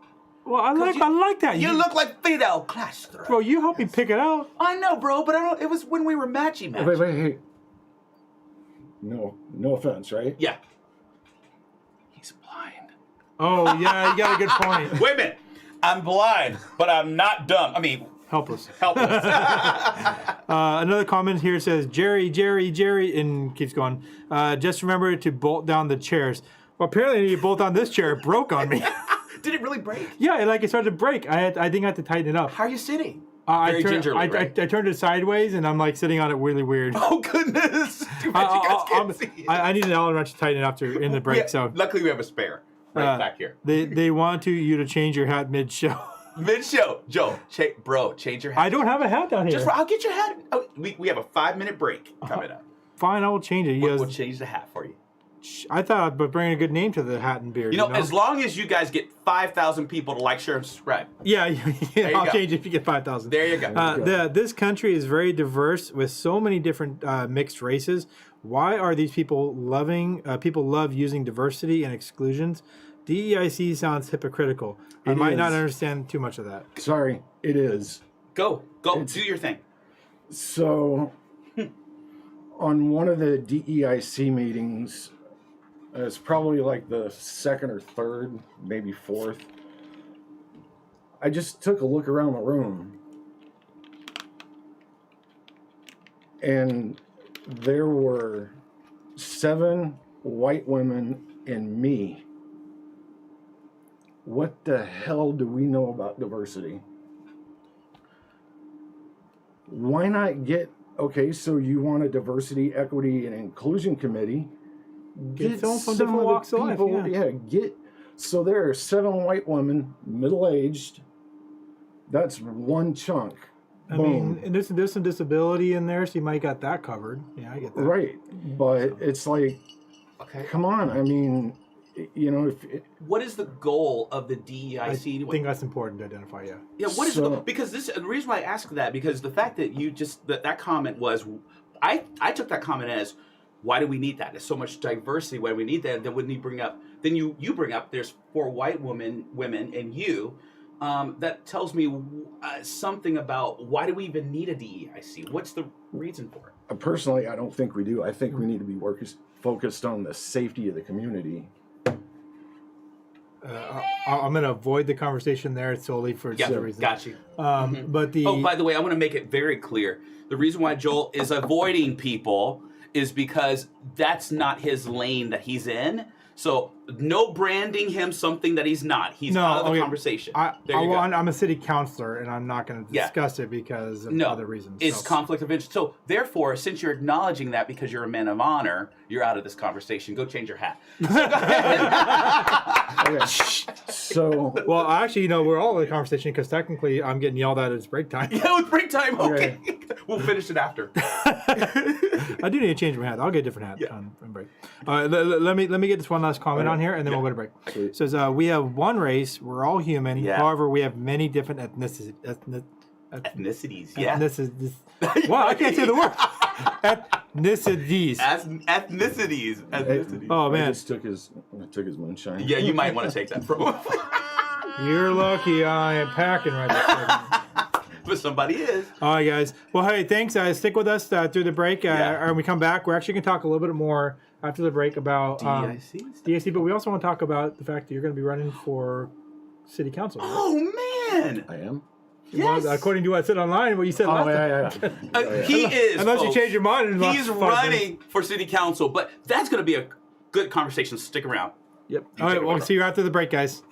A: Well, I like that.
B: You look like Fidel Castro.
A: Bro, you helped me pick it out.
B: I know, bro, but it was when we were matchy.
C: Wait, hey. No offense, right?
B: Yeah. He's blind.
A: Oh, yeah, you got a good point.
B: Wait a minute. I'm blind, but I'm not dumb. I mean,
A: Helpless.
B: helpless.
A: Another comment here says, Jerry, and keeps going. Just remember to bolt down the chairs. Well, apparently you bolt down this chair. It broke on me.
B: Did it really break?
A: Yeah, it started to break. I think I had to tighten it up.
B: How are you sitting?
A: I
B: gingerly, right?
A: I turned it sideways, and I'm like sitting on it really weird.
B: Oh, goodness. Too bad you guys can't see.
A: I need an Allen wrench to tighten it up in the break.
B: Yeah,
A: So
B: luckily we have a spare right back here.
A: They want you to change your hat mid-show.
B: Mid-show. Joe, change your hat.
A: I don't have a hat down here.
B: I'll get your hat. Oh, we have a 5-minute break coming up.
A: Fine, I will change it.
B: We'll change the hat for you.
A: I thought I'd bring a good name to the hat and beard.
B: You know, as long as you guys get 5,000 people to like, share, and subscribe.
A: Yeah, I'll
B: go.
A: change it if you get 5,000.
B: There you go.
A: This country is very diverse with so many different mixed races. Why are these people love using diversity and exclusions? DEIC sounds hypocritical. I might not understand too much of that.
C: Sorry, it is.
B: Go, do your thing.
C: So, on one of the DEIC meetings, it's probably like the 2nd or 3rd, maybe 4th, I just took a look around the room, and there were 7 white women and me. What the hell do we know about diversity? Why not okay, so you want a diversity, equity, and inclusion committee.
A: Get someone from different walks of life.
C: So there are 7 white women, middle-aged. That's one chunk.
A: I
C: boom.
A: mean, and there's some disability in there, so you might got that covered. Yeah, I get that.
C: Right. But it's like,
B: Okay.
C: come on. I mean, you know,
B: What is the goal of the DEIC?
A: I think that's important to identify. Yeah.
B: Yeah, what is because the reason why I ask that, because the fact that you just that comment was, I took that comment as, why do we need that? There's so much diversity. Why do we need that? Then wouldn't he bring up? Then you bring up there's 4 white women and you. That tells me something about why do we even need a DEIC? What's the reason for it?
C: personally, I don't think we do. I think we need to be focused on the safety of the community.
A: I'm going to avoid the conversation there solely for
B: Yeah,
A: that reason.
B: got you.
A: But
B: Oh, by the way, I want to make it very clear. The reason why Joel is avoiding people is because that's not his lane that he's in. So no branding him something that he's not. He's out of the conversation. There you go.
A: I'm a city councilor, and I'm not going to discuss it because of other reasons.
B: It's conflict of interest. So therefore, since you're acknowledging that because you're a man of honor, you're out of this conversation. Go change your hat. So go ahead.
C: Okay. So,
A: well, actually, you know, we're all in the conversation because technically I'm getting yelled at it's break time.
B: Yeah, with break time. Okay. We'll finish it after.
A: I do need to change my hat. I'll get a different hat on break. Let me get this one last comment on here, and then we'll go to break. It says we have one race. We're all human.
B: Yeah.
A: However, we have many different ethnicities.
B: Yeah.
A: Wow, I can't say the word. Ethnicities.
B: Ethnicities.
A: Oh
C: I
A: man,
C: just took his moonshine.
B: Yeah, you might want to take that from him.
A: you're lucky I am packing right now.
B: But somebody is.
A: All right, guys. Well, hey, thanks. Stick with us through the break. And when we come back, we're actually going to talk a little bit more after the break about DIC, but we also want to talk about the fact that you're going to be running for city council. Right?
B: Oh, man.
C: I am.
B: Yes.
A: Well, according to what I said online, what you said last time.
B: He is.
A: Unless
B: folks.
A: you change your mind.
B: He's running for city council, but that's going to be a good conversation. Stick around.
A: Yep. All right, we'll see you after the break, guys.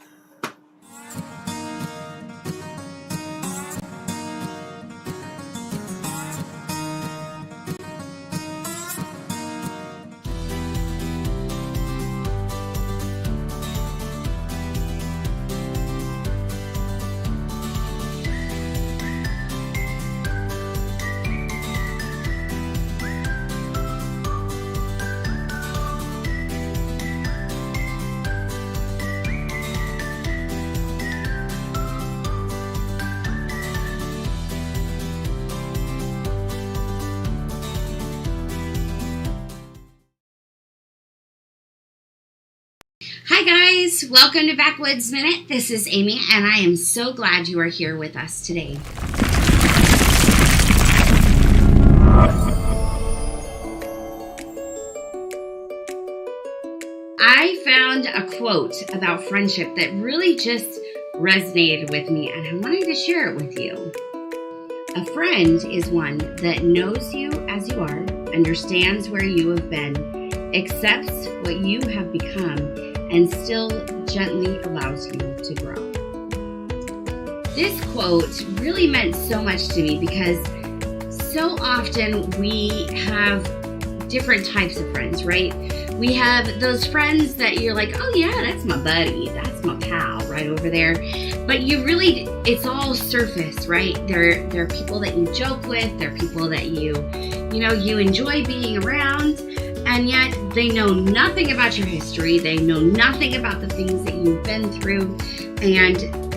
E: Hi guys, welcome to Backwoods Minute. This is Amy and I am so glad you are here with us today. I found a quote about friendship that really just resonated with me and I wanted to share it with you. A friend is one that knows you as you are, understands where you have been, accepts what you have become, and still gently allows you to grow. This quote really meant so much to me because so often we have different types of friends, right? We have those friends that you're like, oh yeah, that's my buddy, that's my pal right over there. But you really, it's all surface, right? They're people that you joke with, they're people that you enjoy being around, and yet they know nothing about your history, they know nothing about the things that you've been through, and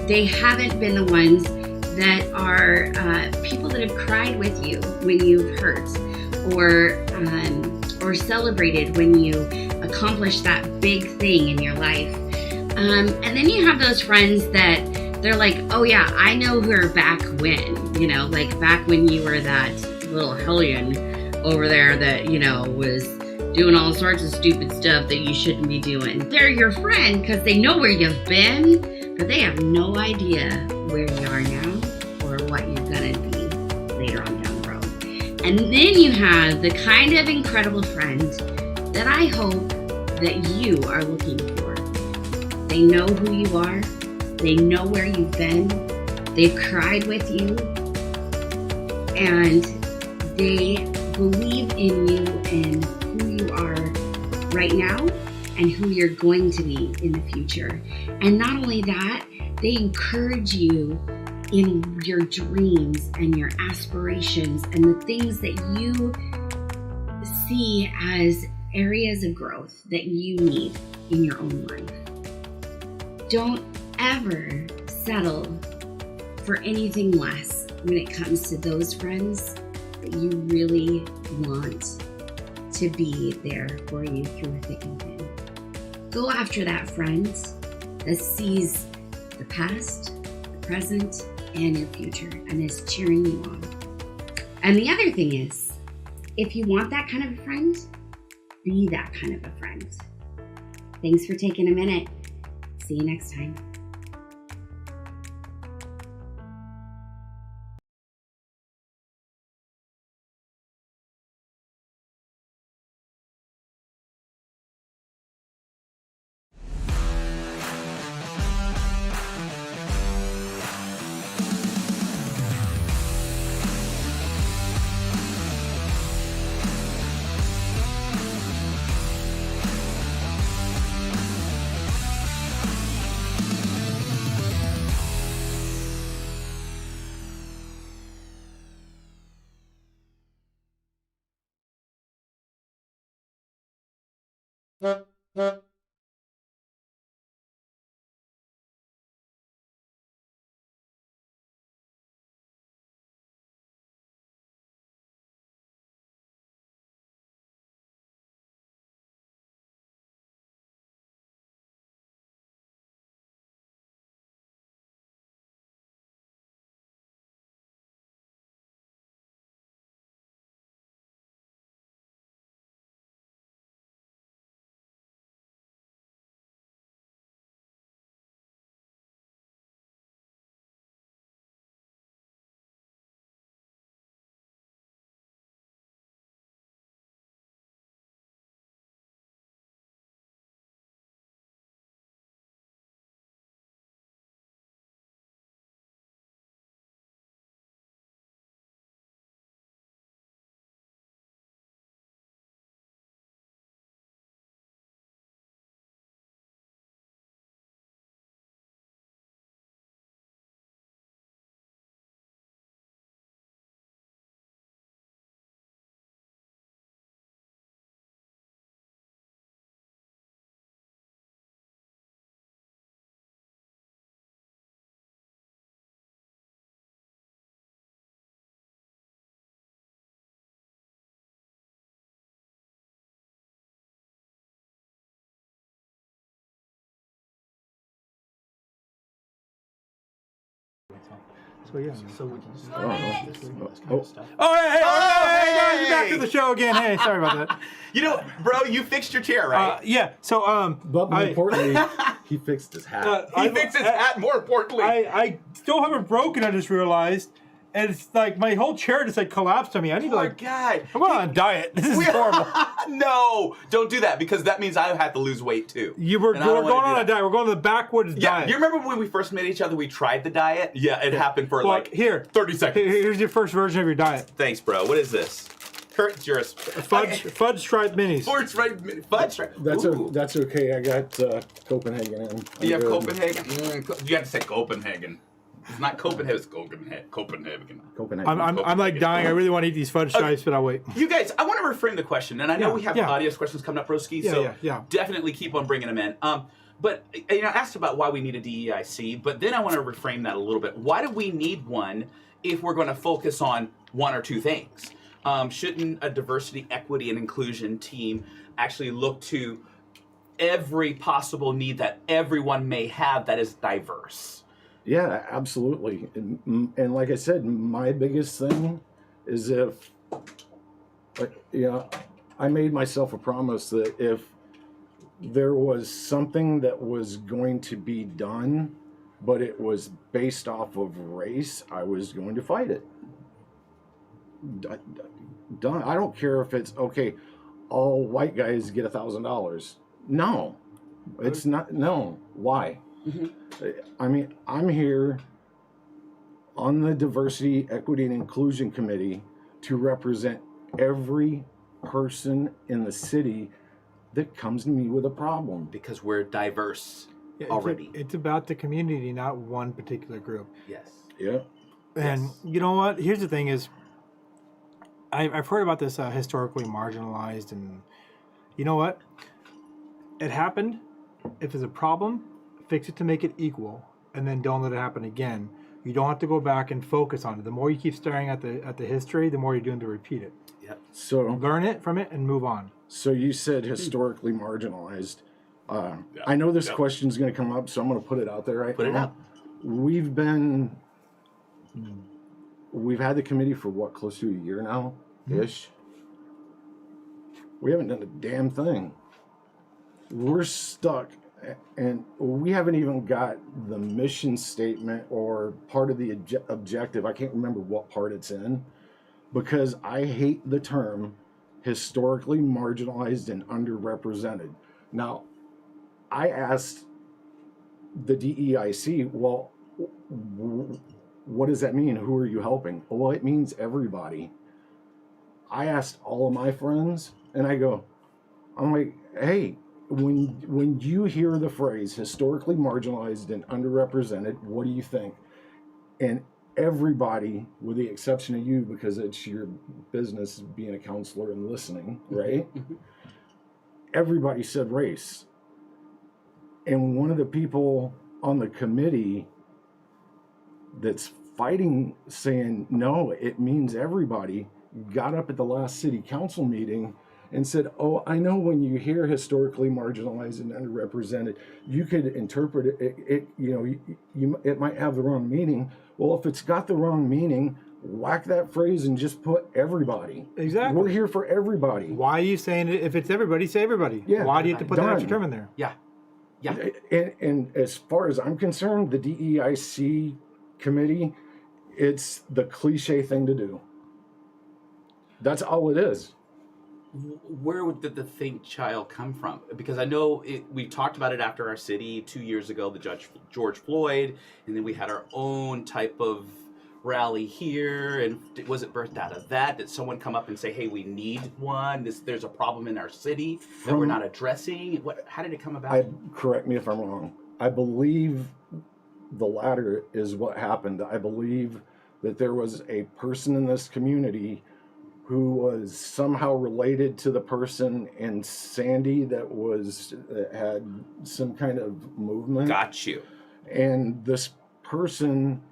E: they haven't been the ones that are people that have cried with you when you've hurt, or celebrated when you accomplished that big thing in your life. And then you have those friends that they're like, oh yeah, I know her back when, like back when you were that little hellion over there that, was doing all sorts of stupid stuff that you shouldn't be doing. They're your friend because they know where you've been, but they have no idea where you are now or what you're gonna be later on down the road. And then you have the kind of incredible friend that I hope that you are looking for. They know who you are, they know where you've been, they've cried with you, and they believe in you and who you are right now and who you're going to be in the future. And not only that, they encourage you in your dreams and your aspirations and the things that you see as areas of growth that you need in your own life. Don't ever settle for anything less when it comes to those friends that you really want to be there for you through thick and thin. Go after that friend that sees the past, the present, and your future and is cheering you on. And the other thing is, if you want that kind of a friend, be that kind of a friend. Thanks for taking a minute. See you next time.
A: So yeah.
B: So we can just
C: Oh,
A: Hey, guys, you're back
B: hey!
A: to the show again. Hey, sorry about that.
B: You know, bro, you fixed your chair, right?
A: Yeah. So
C: But more importantly, he fixed his hat.
B: He fixed his hat, more importantly.
A: I still haven't broken. I just realized, and it's like my whole chair just like collapsed on me. I need to
B: Poor
A: like.
B: guy.
A: I'm going on a diet. This is horrible.
B: No, don't do that because that means I have to lose weight too.
A: We're
B: And I
A: going
B: don't wanna do
A: on a
B: that.
A: diet. We're going to the Backwoods
B: Yeah,
A: diet.
B: you remember when we first met each other? We tried the diet. Yeah, it happened for
A: Well,
B: like
A: here,
B: 30 seconds.
A: Here's your first version of your diet.
B: Thanks, bro. What is this? Kirt yours.
A: Fudge striped minis.
B: Fudge right.
C: That's okay. I got Copenhagen in.
B: You have
C: good.
B: Copenhagen. You have to say Copenhagen. It's not Copenhagen. It's Copenhagen.
C: Copenhagen.
A: I'm like dying. I really want to eat these fudge stripes, but I'll wait.
B: You guys, I want to reframe the question, and I know
A: Yeah,
B: we have
A: yeah.
B: audience questions coming up, Broski.
A: Yeah,
B: so
A: yeah.
B: definitely keep on bringing them in. But you know, I asked about why we need a DEIC, but then I want to reframe that a little bit. Why do we need one if we're going to focus on one or two things? Shouldn't a diversity, equity, and inclusion team actually look to every possible need that everyone may have that is diverse?
C: Yeah, absolutely. And like I said, my biggest thing is if, I made myself a promise that if there was something that was going to be done, but it was based off of race, I was going to fight it. Done. I don't care if it's okay. All white guys get $1,000. No, it's not. No, why?
B: Mm-hmm.
C: I mean, I'm here on the Diversity, Equity, and Inclusion Committee to represent every person in the city that comes to me with a problem.
B: Because we're diverse
A: Yeah,
B: already.
A: It's about the community, not one particular group.
B: Yes.
C: Yeah.
A: And
B: Yes.
A: you know what? Here's the thing: is I've heard about this historically marginalized, and you know what? It happened. If there's a problem, fix it to make it equal, and then don't let it happen again. You don't have to go back and focus on it. The more you keep staring at the history, the more you're doing to repeat it.
B: Yep.
C: So
A: Learn it from it and move on.
C: So you said historically marginalized. I know this question's going to come up, so I'm going to put it out there right
B: Put
C: now.
B: it up.
C: We've had the committee for what, close to a year now, ish. We haven't done a damn thing. We're stuck, and we haven't even got the mission statement or part of the objective. I can't remember what part it's in, because I hate the term historically marginalized and underrepresented. Now, I asked the DEIC, well, what does that mean? Who are you helping? Well, it means everybody. I asked all of my friends, and I'm like, hey, when you hear the phrase historically marginalized and underrepresented, what do you think? And everybody, with the exception of you, because it's your business being a counselor and listening, right?
B: Mm-hmm.
C: Everybody said race. And one of the people on the committee that's fighting, saying, no, it means everybody, got up at the last city council meeting and said, oh, I know when you hear historically marginalized and underrepresented, you could interpret it it might have the wrong meaning. Well, if it's got the wrong meaning, whack that phrase and just put everybody.
A: Exactly.
C: We're here for everybody.
A: Why are you saying it? If it's everybody, say everybody.
C: Yeah.
A: Why do you have to put that
C: Done.
A: extra term in there?
B: Yeah. Yeah.
C: And as far as I'm concerned, the DEIC committee, it's the cliche thing to do. That's all it is.
B: Where did the think child come from? Because I know we talked about it after our city 2 years ago, the George Floyd, and then we had our own type of rally here. And was it birthed out of that? Did someone come up and say, hey, we need one? There's a problem in our city that we're not addressing? How did it come about?
C: Correct me if I'm wrong. I believe the latter is what happened. I believe that there was a person in this community who was somehow related to the person in Sandy that had some kind of movement.
B: Got you.
C: And this person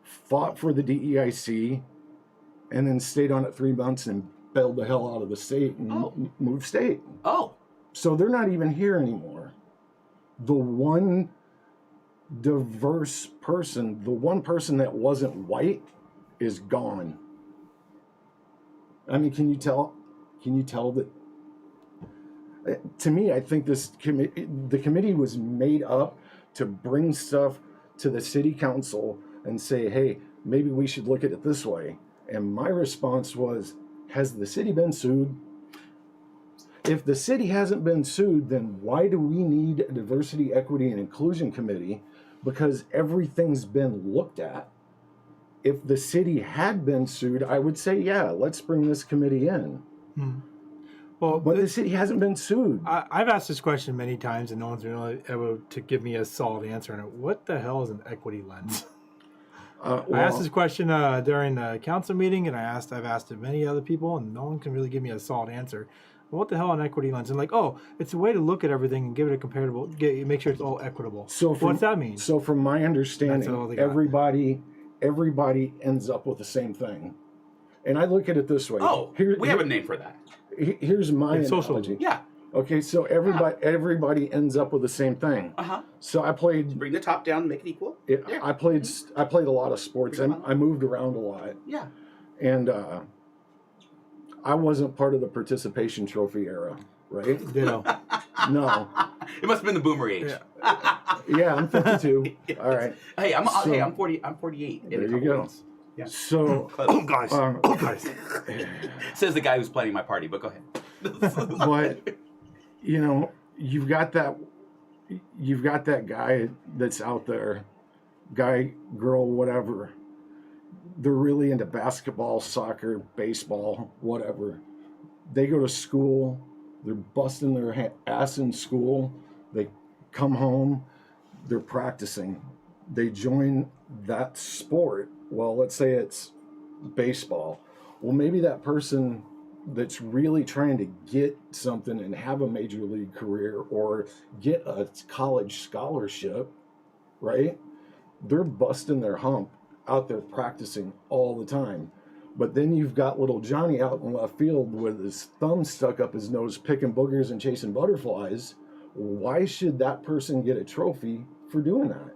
C: fought for the DEIC and then stayed on it 3 months and bailed the hell out of the state and moved state.
B: Oh.
C: So they're not even here anymore. The one diverse person, the one person that wasn't white, is gone. I mean, can you tell that? To me, I think the committee was made up to bring stuff to the city council and say, hey, maybe we should look at it this way. And my response was, has the city been sued? If the city hasn't been sued, then why do we need a diversity, equity, and inclusion committee? Because everything's been looked at. If the city had been sued, I would say, yeah, let's bring this committee in.
A: Well,
C: But the city hasn't been sued.
A: I've asked this question many times, and no one's really able to give me a solid answer on it. What the hell is an equity lens? I asked this question during the council meeting, and I've asked it many other people, and no one can really give me a solid answer. What the hell an equity lens? And it's a way to look at everything and give it a comparable, make sure it's all equitable. So what's that mean?
C: So from my understanding,
A: all they got.
C: everybody ends up with the same thing. And I look at it this way.
B: Oh, we have a name for that.
C: Here's my analogy.
A: Socialism.
B: Yeah.
C: Okay, so everybody ends up with the same thing.
B: Uh-huh.
C: So I played.
B: Bring the top down, make it equal.
C: I played a lot of sports, and I moved around a lot.
B: Yeah.
C: And I wasn't part of the participation trophy era, right?
A: Ditto.
C: No.
B: It must have been the boomer age.
C: Yeah, I'm 52. All right.
B: Hey, I'm 40. I'm 48.
C: There you go.
B: Months. Yeah.
C: So,
A: guys.
C: guys.
B: Says the guy who's planning my party, but go ahead.
C: But you've got that guy that's out there, guy, girl, whatever. They're really into basketball, soccer, baseball, whatever. They go to school. They're busting their ass in school. They come home. They're practicing. They join that sport, well, let's say it's baseball. Well, maybe that person that's really trying to get something and have a major league career or get a college scholarship, right? They're busting their hump out there practicing all the time. But then you've got little Johnny out in left field with his thumb stuck up his nose, picking boogers and chasing butterflies. Why should that person get a trophy for doing that?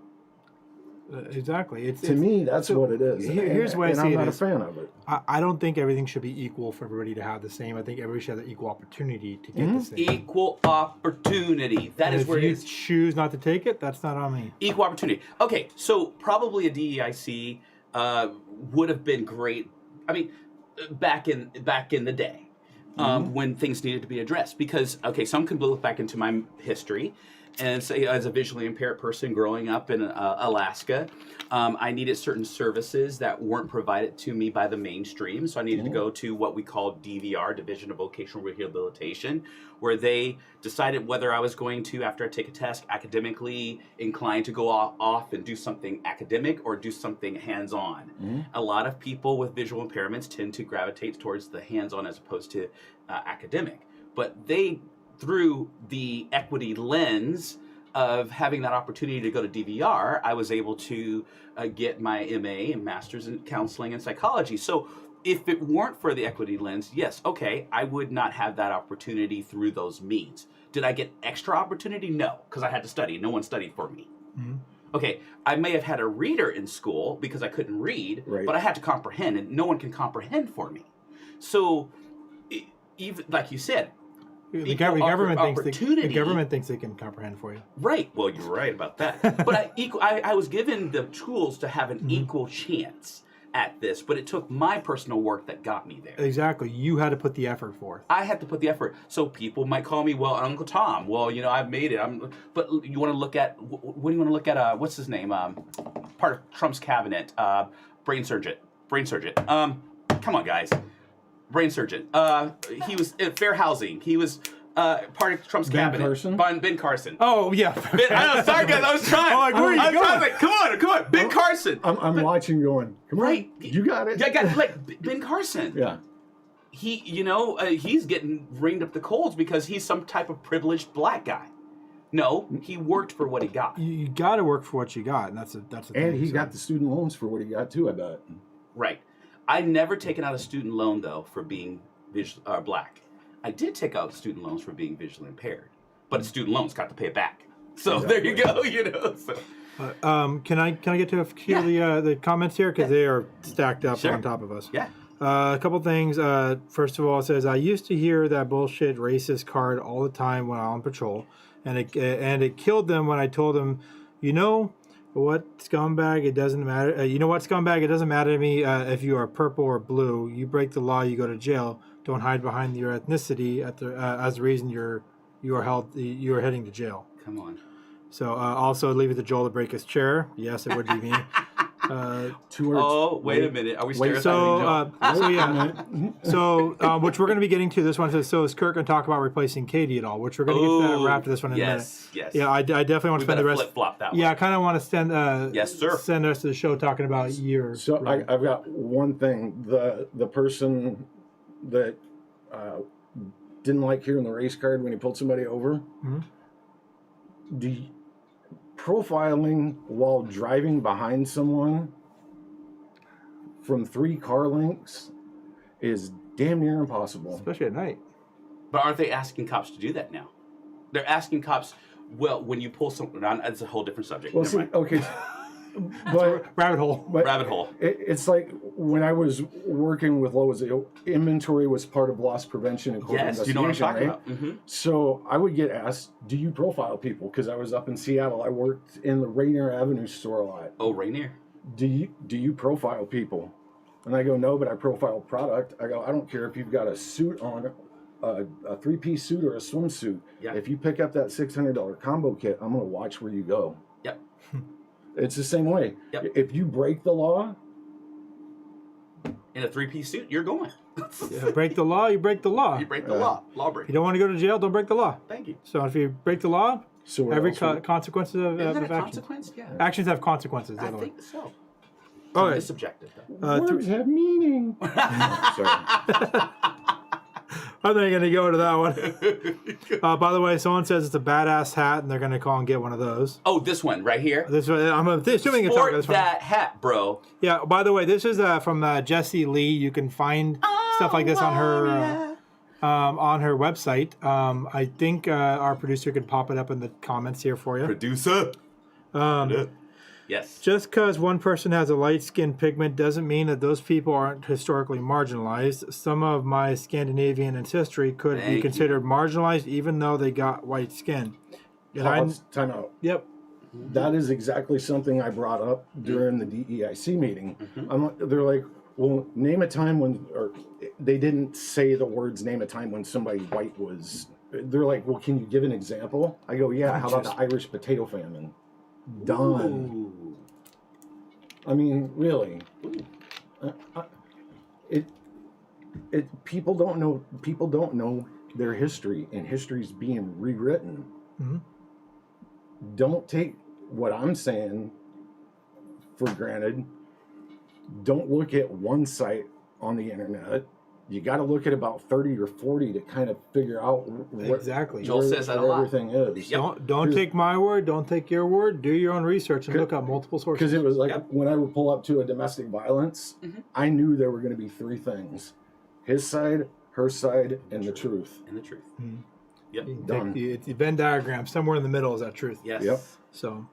A: Exactly.
C: To me, that's what it is.
A: Here's why I see
C: I'm
A: it
C: not a
A: is,
C: fan of it.
A: I don't think everything should be equal for everybody to have the same. I think everybody should have the equal opportunity to get the same.
B: Equal opportunity. That
A: And
B: is
A: if
B: where it
A: you
B: is.
A: choose not to take it, that's not on me.
B: Equal opportunity. Okay, so probably a DEIC would have been great. I mean, back in the day, when things needed to be addressed, because some can look back into my history and say, as a visually impaired person growing up in Alaska, I needed certain services that weren't provided to me by the mainstream. So I needed to go to what we call DVR, Division of Vocational Rehabilitation, where they decided whether I was going to, after I take a test, academically inclined to go off and do something academic or do something hands-on. A lot of people with visual impairments tend to gravitate towards the hands-on as opposed to academic. But they, through the equity lens of having that opportunity to go to DVR, I was able to get my MA and Master's in Counseling and Psychology. So if it weren't for the equity lens, yes, okay, I would not have that opportunity through those means. Did I get extra opportunity? No, because I had to study. No one studied for me. Okay, I may have had a reader in school because I couldn't read, but I had to comprehend, and no one can comprehend for me. So, even like you said,
A: The government thinks they can comprehend for you.
B: Right. Well, you're right about that. But I was given the tools to have an equal chance at this, but it took my personal work that got me there.
A: Exactly. You had to put the effort forth.
B: I had to put the effort. So people might call me, well, Uncle Tom. Well, I've made it. But you want to look at, what do you want to look at? What's his name? Part of Trump's cabinet. Brain surgeon. Come on, guys. Brain surgeon. He was at Fair Housing. He was part of Trump's cabinet. Ben Carson.
A: Oh yeah.
B: I know, sorry guys, I was trying.
A: Where are you going?
B: Like, come on. Ben Carson.
C: I'm watching, going, come on, you got it.
B: I got like Ben Carson.
C: Yeah.
B: He, he's getting ringed up the coals because he's some type of privileged black guy. No, he worked for what he got.
A: You got to work for what you got, and that's a
C: And he got the student loans for what he got too, I bet.
B: Right. I never taken out a student loan though for being black. I did take out student loans for being visually impaired, but a student loan's got to pay it back. So there you go. So.
A: Can I get to a few of the comments here because they are stacked up on top of us.
B: Yeah.
A: A couple things. First of all, it says I used to hear that bullshit racist card all the time when on patrol, and it killed them when I told them, what, scumbag? It doesn't matter. You know what, scumbag? It doesn't matter to me if you are purple or blue. You break the law, you go to jail. Don't hide behind your ethnicity as the reason you are heading to jail.
B: Come on.
A: So also leave it to Joel to break his chair. Yes, it would be me.
C: 2 words.
B: Oh, wait a minute. Are we stereotyping Joel?
A: So which we're going to be getting to. This one says, so is Kirt going to talk about replacing Katie at all? Which we're going to get to that after this one in a minute.
B: Yes.
A: Yeah, I definitely want to spend the rest.
B: Flip-flop that one.
A: Yeah, I kind of want to send
B: yes, sir.
A: Send the rest of the show talking about years.
C: So right. I've got one thing. The person that didn't like hearing the race card when he pulled somebody over. Profiling while driving behind someone from 3 car lengths is damn near impossible.
A: Especially at night.
B: But aren't they asking cops to do that now? They're asking cops, well, when you pull someone on, that's a whole different subject.
C: Well, see, okay. But
A: rabbit hole.
B: Rabbit hole.
C: It's like when I was working with Lowe's, inventory was part of loss prevention and corporate investigation.
B: You know what I'm talking
C: right?
B: about. Mm-hmm.
C: So I would get asked, do you profile people? Because I was up in Seattle. I worked in the Rainier Avenue store a lot.
B: Oh, Rainier.
C: Do you profile people? And I go, no, but I profile product. I go, I don't care if you've got a suit on, a 3-piece suit or a swimsuit.
B: Yeah.
C: If you pick up that $600 combo kit, I'm going to watch where you go.
B: Yep.
C: It's the same way.
B: Yep.
C: If you break the law,
B: in a 3-piece suit, you're going.
A: Break the law, you break the law.
B: You break the law. Law break.
A: You don't want to go to jail, don't break the law.
B: Thank you.
A: So if you break the law,
C: so
A: every consequences of
B: Isn't that a
A: action.
B: consequence? Yeah.
A: Actions have consequences.
B: I think so.
A: Oh,
B: It's subjective.
C: Words have meaning. Sorry.
A: I'm not going to go to that one. By the way, someone says it's a badass hat, and they're going to call and get one of those.
B: Oh, this one right here.
A: This one, I'm assuming it's
B: Sport
A: this one.
B: that hat, bro.
A: Yeah. By the way, this is from Jessie Lee. You can find stuff like this on her website. I think our producer could pop it up in the comments here for you.
B: Producer. Yes.
A: Just because one person has a light-skinned pigment doesn't mean that those people aren't historically marginalized. Some of my Scandinavian ancestry could
B: Thank
A: be considered marginalized even though they got white skin. And
C: Time out.
A: Yep.
C: That is exactly something I brought up during the DEIC meeting. They're like, well, name a time when, or they didn't say the words name a time when somebody white was, they're like, well, can you give an example? I go, yeah, how about the Irish potato famine? Done.
B: Ooh.
C: I mean, really. People don't know their history, and history's being rewritten.
A: Mm-hmm.
C: Don't take what I'm saying for granted. Don't look at one site on the internet. You got to look at about 30 or 40 to kind of figure out
A: Exactly.
B: Joel says that a lot.
C: everything is.
B: Yep.
A: Don't take my word. Don't take your word. Do your own research and look up multiple sources.
C: Because it was like
B: Yep.
C: when I would pull up to a domestic violence, I knew there were going to be three things: his side, her side, and the truth.
B: And the truth.
A: Mm-hmm.
B: Yep.
C: Done.
A: It's a Venn diagram. Somewhere in the middle is that truth.
B: Yes.
C: Yep.
A: So,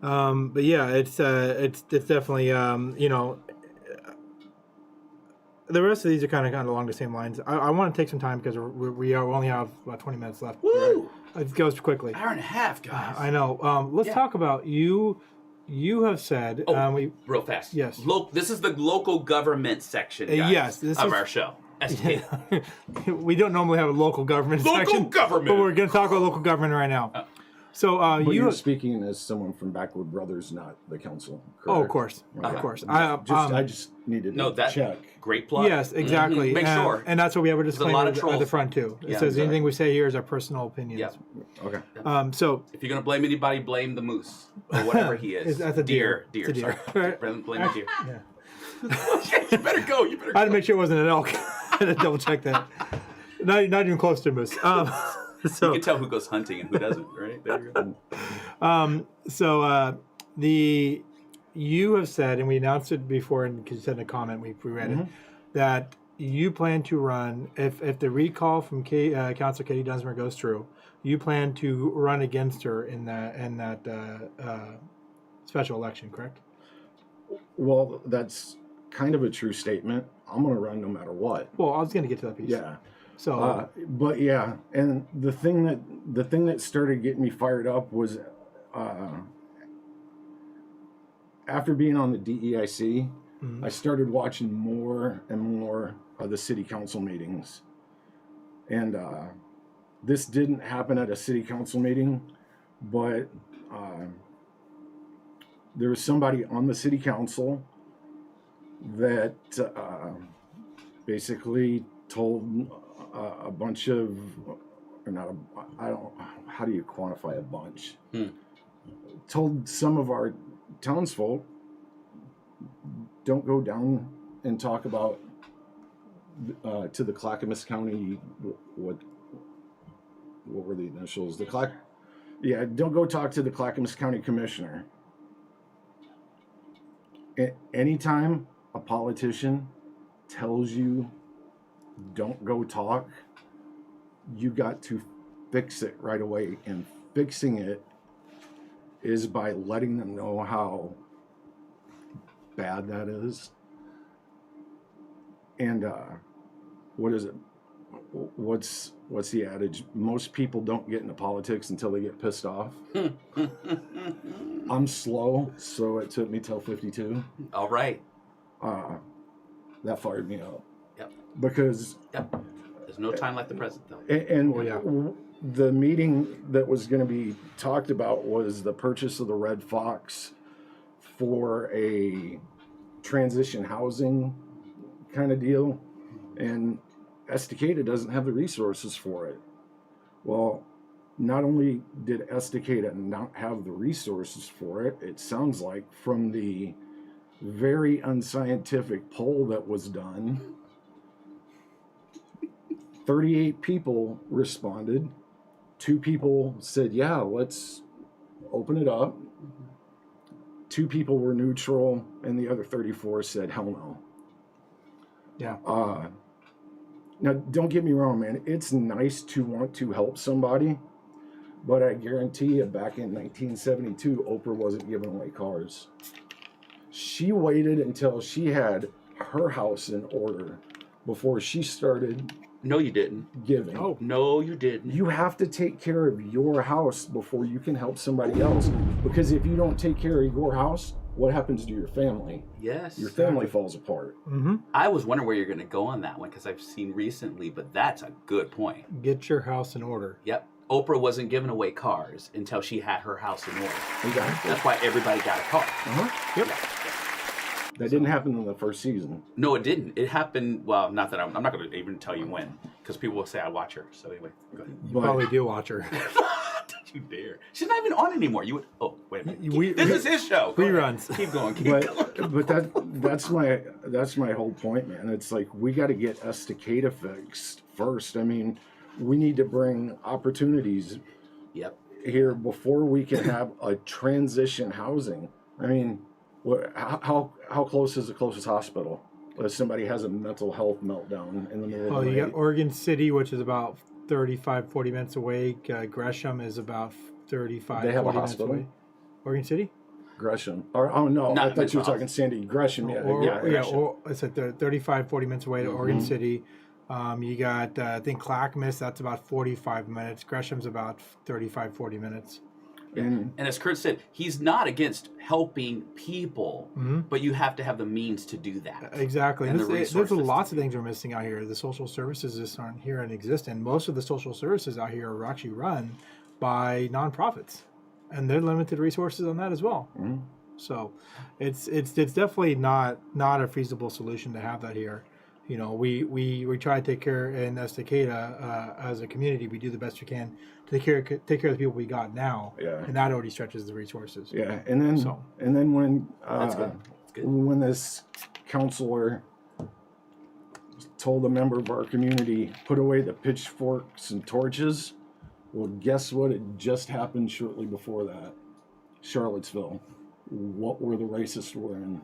A: but yeah, it's definitely the rest of these are kind of along the same lines. I want to take some time because we only have about 20 minutes left.
B: Woo!
A: It goes quickly.
B: Hour and a half, guys.
A: I know. Let's talk about you. You have said
B: Real fast.
A: Yes.
B: This is the local government section, guys,
A: yes, this
B: of
A: is-
B: our show. SK.
A: we don't normally have a local government
B: Local
A: section,
B: government.
A: but we're going to talk about local government right now. So
C: But
A: you
C: you're speaking as someone from Backwoods Brothers, not the council.
A: Oh, of
C: correct?
A: course.
C: I just needed
B: No,
C: to
B: that
C: check.
B: great plug.
A: Yes, exactly.
B: Make
A: and,
B: sure.
A: and that's what we have a
B: a lot
A: disclaimer
B: of
A: at
B: trolls.
A: the front too. It
B: Yeah,
A: says
C: exactly.
A: anything we say here is our personal opinions.
B: Yep.
C: Okay.
A: So
B: If you're gonna blame anybody, blame the moose or whatever he is.
A: That's a deer.
B: Deer.
A: It's a deer.
B: Sorry. Blame the deer.
A: yeah.
B: You better go. You better
A: I had
B: go.
A: to make sure it wasn't an elk. I had to double check that. Not even close to a moose.
B: You
A: So
B: can tell who goes hunting and who doesn't, right? There you go.
A: You have said, and we announced it before, and because you said in a comment, we read it, that you plan to run if the recall from Councilor Katie Dunsmore goes through. You plan to run against her in that special election, correct?
C: Well, that's kind of a true statement. I'm going to run no matter what.
A: Well, I was going to get to that piece.
C: Yeah.
A: So,
C: But yeah, and the thing that started getting me fired up was after being on the DEIC, I started watching more and more of the city council meetings. And this didn't happen at a city council meeting, but there was somebody on the city council that basically told a bunch of, or not a, I don't, how do you quantify a bunch? Told some of our townsfolk, don't go down and talk about to the Clackamas County, what were the initials? Don't go talk to the Clackamas County Commissioner. Anytime a politician tells you don't go talk, you got to fix it right away. And fixing it is by letting them know how bad that is. And what is it? What's the adage? Most people don't get into politics until they get pissed off. I'm slow, so it took me till 52.
B: All right.
C: That fired me up.
B: Yep.
C: Because
B: There's no time like the present, though.
C: the meeting that was going to be talked about was the purchase of the Red Fox for a transition housing kind of deal, and Estacada doesn't have the resources for it. Well, not only did Estacada not have the resources for it, it sounds like from the very unscientific poll that was done. 38 people responded. 2 people said, yeah, let's open it up. 2 people were neutral, and the other 34 said, hell no.
A: Yeah.
C: Now, don't get me wrong, man. It's nice to want to help somebody, but I guarantee you back in 1972, Oprah wasn't giving away cars. She waited until she had her house in order before she started
B: No, you didn't.
C: giving.
A: Oh.
B: No, you didn't.
C: You have to take care of your house before you can help somebody else. Because if you don't take care of your house, what happens to your family?
B: Yes.
C: Your family falls apart.
A: Mm-hmm.
B: I was wondering where you're going to go on that one because I've seen recently, but that's a good point.
A: Get your house in order.
B: Yep. Oprah wasn't giving away cars until she had her house in order.
C: Exactly.
B: That's why everybody got a car.
C: Uh-huh.
A: Yep.
C: That didn't happen in the first season.
B: No, it didn't. It happened. Well, not that I'm not going to even tell you when, because people will say I watch her. So anyway, go ahead.
A: You
C: But-
A: probably do watch her.
B: Don't you dare! She's not even on anymore. You would. Oh, wait a minute.
A: We-
B: This is his show. Go ahead.
A: Reruns.
B: Keep going. Keep going.
C: But that's my whole point, man. It's like we got to get Estacada fixed first. I mean, we need to bring opportunities
B: Yep.
C: here before we can have a transition housing. I mean, how close is the closest hospital? If somebody has a mental health meltdown in the middle
A: Oh,
C: of the
A: you
C: night.
A: got Oregon City, which is about 35, 40 minutes away. Gresham is about 35,
C: They have a
A: 40 minutes
C: hospital?
A: away. Oregon City?
C: Gresham. Or, oh no,
B: Not
C: I thought you were
B: mental
C: talking Sandy Gresham. Yeah, yeah, Gresham.
A: Or it's at 35, 40 minutes away to Oregon
C: Mhm.
A: City. You got, I think, Clackamas, that's about 45 minutes. Gresham's about 35, 40 minutes.
C: And
B: And as Kirt said, he's not against helping people,
A: Mm-hmm.
B: but you have to have the means to do that.
A: Exactly.
B: And
A: And
B: the
A: there's
B: resources
A: lots
B: to
A: of things we're missing out here. The social services just aren't here and exist. And most of the social services out here are actually run by nonprofits. And they're limited resources on that as well.
C: Mhm.
A: So it's definitely not a feasible solution to have that here. You know, we try to take care in Estacada as a community. We do the best we can to take care of the people we got now.
C: Yeah.
A: And that already stretches the resources.
C: yeah, and then
A: So-
C: when
B: That's good. That's good.
C: when this counselor told a member of our community, put away the pitchforks and torches, well, guess what? It just happened shortly before that. Charlottesville. What were the racists wearing?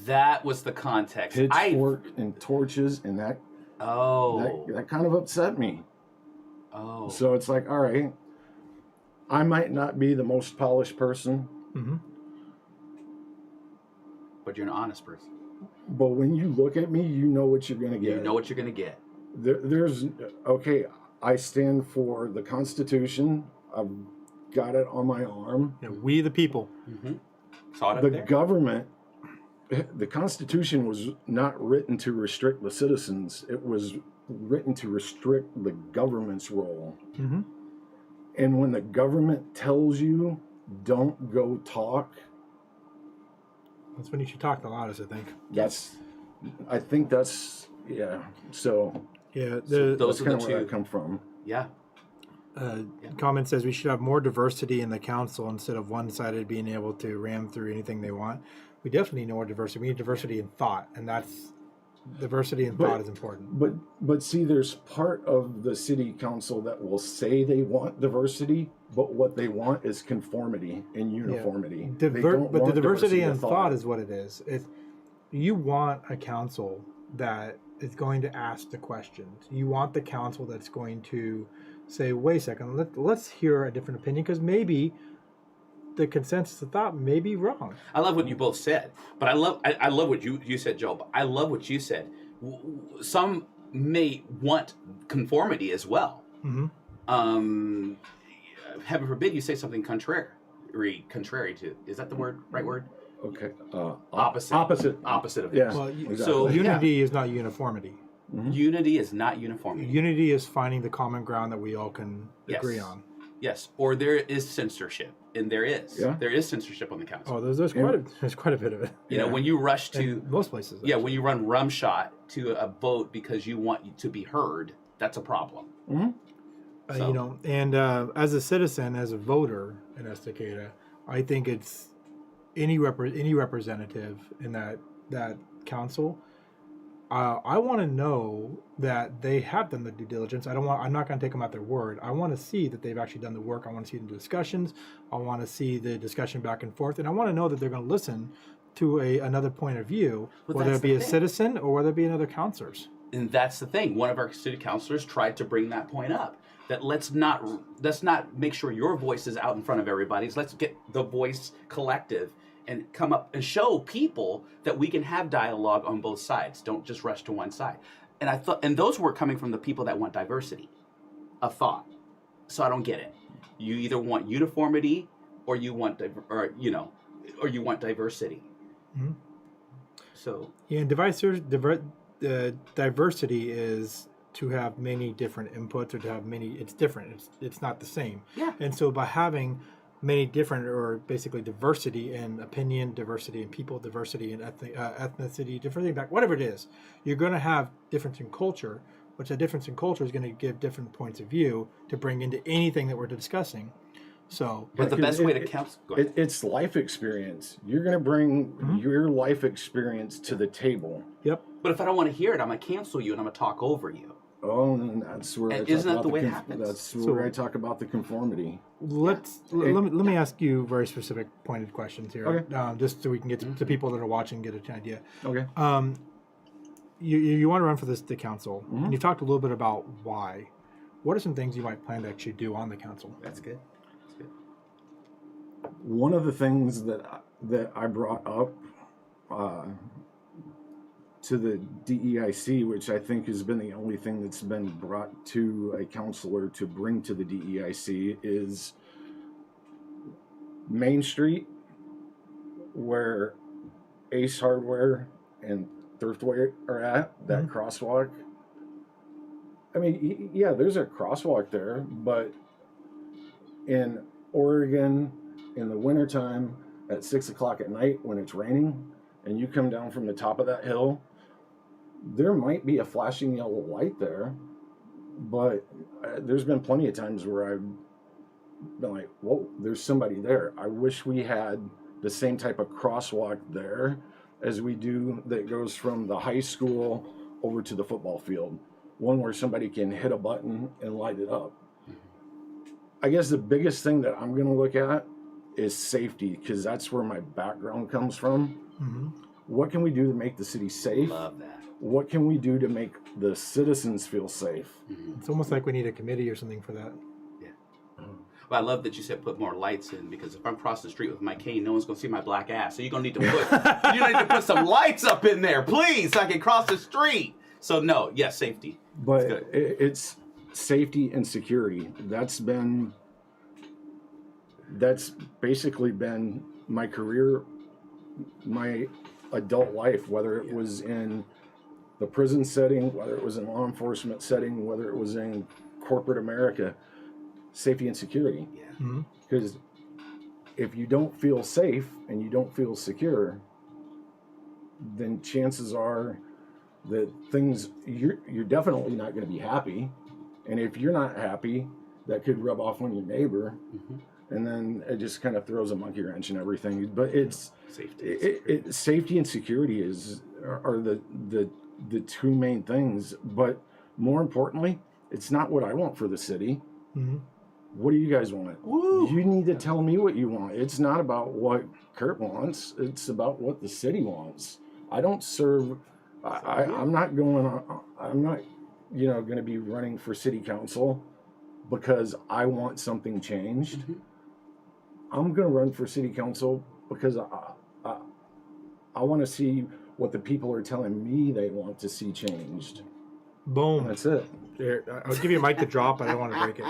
B: That was the context.
C: Pitchfork and torches, and that kind of upset me.
B: Oh.
C: So it's like, all right, I might not be the most polished person,
A: Mm-hmm.
B: But you're an honest person.
C: but when you look at me, you know what you're going to get.
B: You know what you're going to get.
C: There's okay. I stand for the Constitution. I've got it on my arm.
A: You know, we the people.
B: Mm-hmm. Saw it up
C: The
B: there.
C: government, the Constitution was not written to restrict the citizens. It was written to restrict the government's role.
A: Mm-hmm.
C: And when the government tells you, don't go talk,
A: That's when you should talk the loudest, I think.
C: I think that's, yeah. So
A: Yeah.
B: So those
C: that's
B: are
C: kind
B: the
C: of where I
B: two.
C: come from.
B: Yeah.
A: Comment says we should have more diversity in the council instead of one-sided being able to ram through anything they want. We definitely need more diversity. We need diversity in thought, and that's diversity in
C: But-
A: thought is important.
C: But see, there's part of the city council that will say they want diversity, but what they want is conformity and uniformity. They don't
A: But the
C: want
A: diversity in
C: of
A: thought is what it is. If you want a council that is going to ask the questions, you want the council that's going to say, wait a second, let's hear a different opinion, because maybe the consensus of thought may be wrong.
B: I love what you both said, but I love what you said, Joe. But I love what you said. Some may want conformity as well.
A: Mm-hmm.
B: Heaven forbid you say something contrary to. Is that the right word?
C: Okay.
B: Opposite. Opposite of it.
C: Yeah.
A: Well,
C: exactly.
B: so-
A: unity is not uniformity.
B: Unity is not uniformity.
A: Unity is finding the common ground that we all can
B: Yes.
A: agree on.
B: Yes, or there is censorship, and there is.
C: Yeah.
B: There is censorship on the council.
A: Oh, there's quite a bit of it.
B: You know,
C: Yeah.
B: when you rush to,
A: In most places.
B: yeah, when you run rumshot to a vote because you want to be heard, that's a problem. So-
A: You know, and as a citizen, as a voter in Estacada, I think it's any representative in that council, I want to know that they have done the due diligence. I'm not going to take them at their word. I want to see that they've actually done the work. I want to see the discussions. I want to see the discussion back and forth, and I want to know that they're going to listen to another point of view,
B: But
A: whether
B: that's
A: it be
B: the
A: a
B: thing.
A: citizen or whether it be another counselors.
B: And that's the thing. One of our city councilors tried to bring that point up. That let's not make sure your voice is out in front of everybody's. Let's get the voice collective and come up and show people that we can have dialogue on both sides. Don't just rush to one side. And I thought, and those were coming from the people that want diversity of thought. So I don't get it. You either want uniformity or you want diversity.
A: Mhm.
B: So
A: Yeah, and diversity is to have many different inputs or to have many. It's different. It's not the same.
B: yeah.
A: And so by having many different, or basically diversity in opinion, diversity in people, diversity in ethnicity, diversity in back, whatever it is, you're going to have difference in culture, which a difference in culture is going to give different points of view to bring into anything that we're discussing. So,
B: But the best way to counsel. Go ahead.
C: It's life experience. You're going to bring your life experience to the table.
A: yep.
B: But if I don't want to hear it, I'm gonna cancel you and I'm gonna talk over you.
C: Oh, and that's where
B: And
C: I talk
B: isn't that
C: about
B: the way it happens?
C: That's
A: So-
C: where I talk about the conformity.
A: Let me ask you very specific pointed questions here,
C: Okay.
A: just so we can get to people that are watching get an idea.
C: Okay.
A: You want to run for the council,
C: Mhm.
A: and you talked a little bit about why. What are some things you might plan to actually do on the council?
B: That's good. That's good.
C: One of the things that I brought up to the DEIC, which I think has been the only thing that's been brought to a counselor to bring to the DEIC, is Main Street, where Ace Hardware and Thriftway are at, that crosswalk. I mean, yeah, there's a crosswalk there, but in Oregon, in the wintertime, at 6 o'clock at night when it's raining, and you come down from the top of that hill, there might be a flashing yellow light there, but there's been plenty of times where I've been like, whoa, there's somebody there. I wish we had the same type of crosswalk there as we do that goes from the high school over to the football field. One where somebody can hit a button and light it up. I guess the biggest thing that I'm going to look at is safety, because that's where my background comes from.
A: Mm-hmm.
C: What can we do to make the city safe?
B: Love that.
C: What can we do to make the citizens feel safe?
A: It's almost like we need a committee or something for that.
B: Well, I love that you said put more lights in, because if I'm crossing the street with my cane, no one's gonna see my black ass. So you're gonna need to put some lights up in there, please, so I can cross the street. So no, yes, safety.
C: But
B: good.
C: it's safety and security. That's basically been my career, my adult life, whether it was in the prison setting, whether it was in law enforcement setting, whether it was in corporate America. Safety and security.
B: Yeah.
A: Mm-hmm.
C: Because if you don't feel safe and you don't feel secure, then chances are that you're definitely not going to be happy. And if you're not happy, that could rub off on your neighbor.
B: Mm-hmm.
C: And then it just kind of throws a monkey wrench in everything. But it's
B: Safety.
C: safety and security are the two main things. But more importantly, it's not what I want for the city.
A: Mm-hmm.
C: What do you guys want?
B: Woo.
C: You need to tell me what you want. It's not about what Kirt wants. It's about what the city wants. I don't serve. I'm not going to be running for city council because I want something changed.
B: Mm-hmm.
C: I'm going to run for city council because I want to see what the people are telling me they want to see changed.
A: Boom.
C: That's it.
A: There, I'll give you a mic to drop, but I don't want to break it.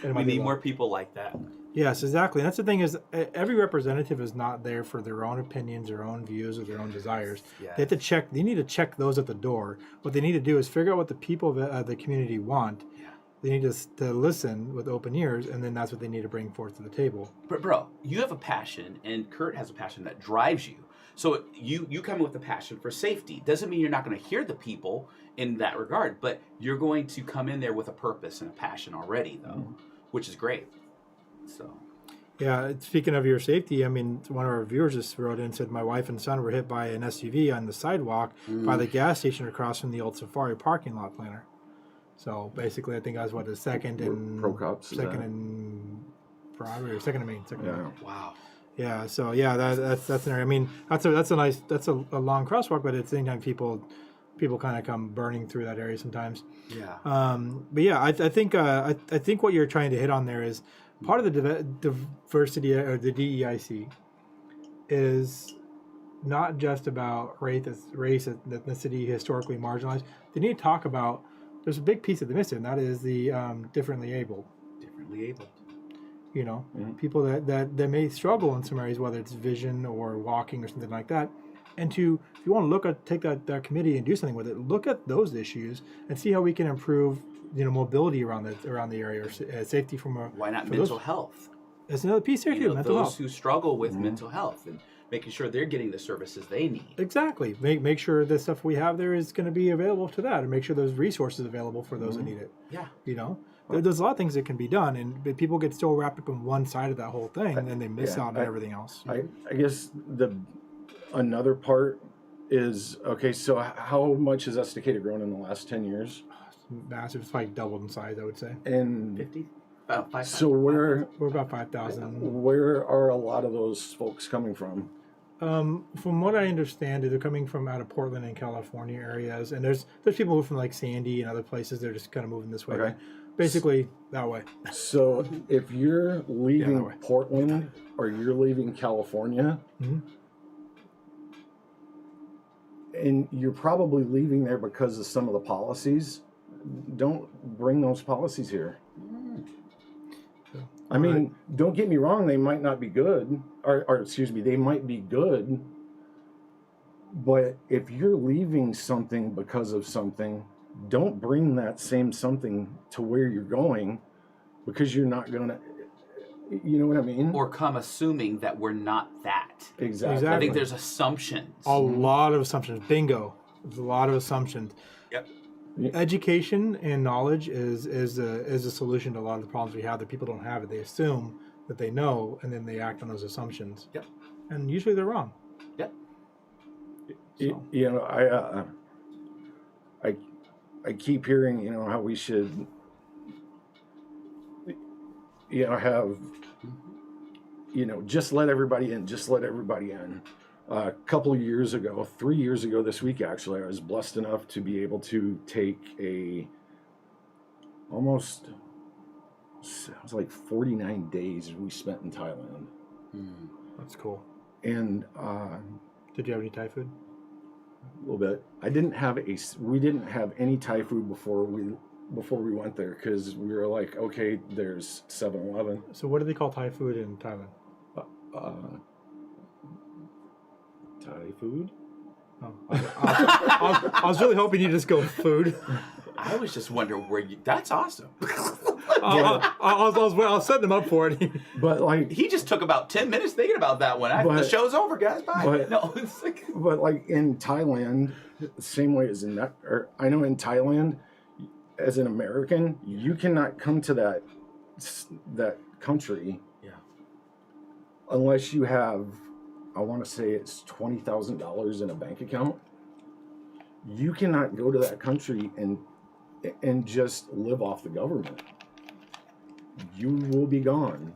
A: And it
B: We
A: might be
B: need
A: long.
B: more people like that.
A: Yes, exactly. And that's the thing is, every representative is not there for their own opinions, their own views, or their own desires.
B: Yeah.
A: They have to check. They need to check those at the door. What they need to do is figure out what the people of the community want.
B: Yeah.
A: They need to listen with open ears, and then that's what they need to bring forth to the table.
B: But bro, you have a passion, and Kirt has a passion that drives you. So you come with a passion for safety. Doesn't mean you're not going to hear the people in that regard, but you're going to come in there with a purpose and a passion already, though, which is great. So
A: Yeah, speaking of your safety, I mean, one of our viewers just wrote in and said, my wife and son were hit by an SUV on the sidewalk by the gas station across from the old Safari parking lot planner. So basically, I think I was, what, the second and...
C: Pro Cops, is
A: Second
C: that?
A: and... Broadway, or second and Main. Second and
C: Yeah.
A: Main.
B: Wow.
A: Yeah, so that's an area. I mean, that's a long crosswalk, but at the same time, people kind of come burning through that area sometimes.
B: Yeah.
A: But yeah, I think what you're trying to hit on there is part of the diversity or the DEIC is not just about race, ethnicity, historically marginalized. They need to talk about. There's a big piece of the missing, and that is the differently abled.
B: Differently abled.
A: You know, people that may struggle in some areas, whether it's vision or walking or something like that. And if you want to take that committee and do something with it, look at those issues and see how we can improve, mobility around the area, or safety from a.
B: Why not mental health?
A: It's another piece there too. Mental
B: those
A: health.
B: who struggle with mental health and making sure they're getting the services they need.
A: Exactly. Make sure the stuff we have there is going to be available to that, and make sure there's resources available for those that need it.
B: Yeah.
A: There's a lot of things that can be done, and people get so wrapped up in one side of that whole thing, and then they miss out on everything else.
C: I guess another part is, okay, so how much has Estacada grown in the last 10 years?
A: Massive. It's like doubled in size, I would say.
C: And
B: 50? About 500.
C: so
A: We're about 5,000.
C: where are a lot of those folks coming from?
A: From what I understand, they're coming from out of Portland and California areas, and there's people who from like Sandy and other places. They're just kind of moving this way.
C: Okay.
A: Basically that way.
C: So if you're leaving
A: that way.
C: Portland or you're leaving California, and you're probably leaving there because of some of the policies, don't bring those policies here. I mean, don't get me wrong, they might not be good, or excuse me, they might be good, but if you're leaving something because of something, don't bring that same something to where you're going, because you're not going to, you know what I mean?
B: Or come assuming that we're not that.
C: Exactly.
B: I think there's assumptions.
A: A lot of assumptions. Bingo. There's a lot of assumptions.
B: Yep.
A: Education and knowledge is a solution to a lot of the problems we have that people don't have it. They assume that they know, and then they act on those assumptions.
B: Yep.
A: And usually they're wrong.
B: Yep.
A: So.
C: You know, I keep hearing, you know, how we should, you know, have, you know, just let everybody in, just let everybody in. A couple of years ago, 3 years ago this week, actually, I was blessed enough to be able to take it was like 49 days we spent in Thailand.
A: That's cool.
C: And
A: Did you have any Thai food?
C: a little bit. We didn't have any Thai food before we went there, because we were like, okay, there's 7-Eleven.
A: So what do they call Thai food in Thailand?
C: Thai food?
A: Oh, I was really hoping you just go with food.
B: I was just wondering where you. That's awesome.
A: I was setting them up for it.
C: But like,
B: He just took about 10 minutes thinking about that one. The show's over, guys. Bye.
C: but-
B: No, it's like.
C: but like in Thailand, the same way as I know in Thailand, as an American, you cannot come to that country, unless you have, I want to say it's $20,000 in a bank account. You cannot go to that country and just live off the government. You will be gone.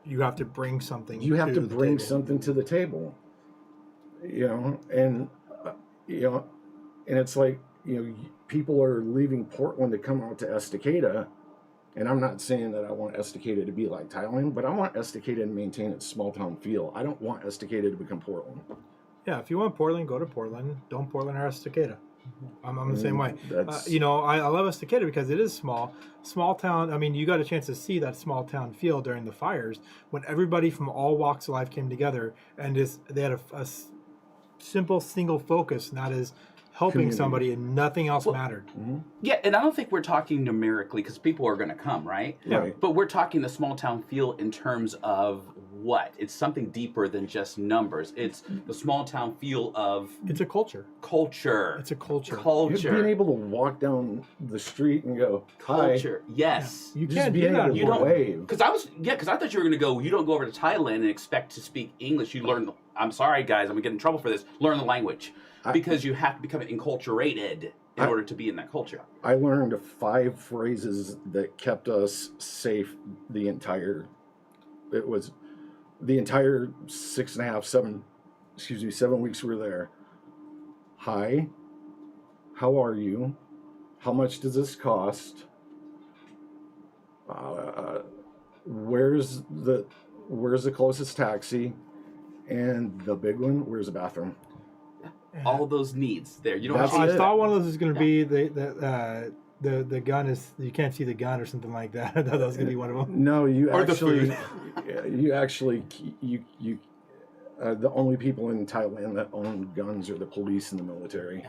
A: You have to bring something.
C: You have to
A: the
C: bring
A: table.
C: something to the table. You know, and and it's like, you know, people are leaving Portland to come out to Estacada. And I'm not saying that I want Estacada to be like Thailand, but I want Estacada to maintain its small town feel. I don't want Estacada to become Portland.
A: Yeah, if you want Portland, go to Portland. Don't Portland or Estacada. I'm the same way.
C: That's-
A: I love Estacada because it is small town. I mean, you got a chance to see that small town feel during the fires when everybody from all walks of life came together, and they had a simple single focus, and that is helping
C: Community.
A: somebody, and nothing else mattered.
B: Yeah, and I don't think we're talking numerically because people are going to come, right?
A: Yeah.
C: Right.
B: But we're talking the small town feel in terms of what? It's something deeper than just numbers. It's the small town feel of
A: It's a culture.
B: culture.
A: It's a culture.
C: Being able to walk down the street and go, hi.
B: Culture. Yes.
A: You
C: Just
A: can't do
C: being
A: that.
C: able
B: You
C: to
B: don't-
C: wave.
B: Because I thought you were going to go, you don't go over to Thailand and expect to speak English. You learn, I'm sorry, guys, I'm going to get in trouble for this. Learn the language. Because you have to become enculturated in order to be in that culture.
C: I learned 5 phrases that kept us safe the entire 7 weeks we were there. Hi, how are you? How much does this cost? Where's the closest taxi? And the big one, where's the bathroom?
B: All those needs there. You don't
C: That's
B: have to
A: I thought one of those is going to be the gun is you can't see the gun or something like that. I thought that was going to be one of them.
C: No, you
B: Or the
C: actually,
B: food.
C: the only people in Thailand that own guns are the police and the military.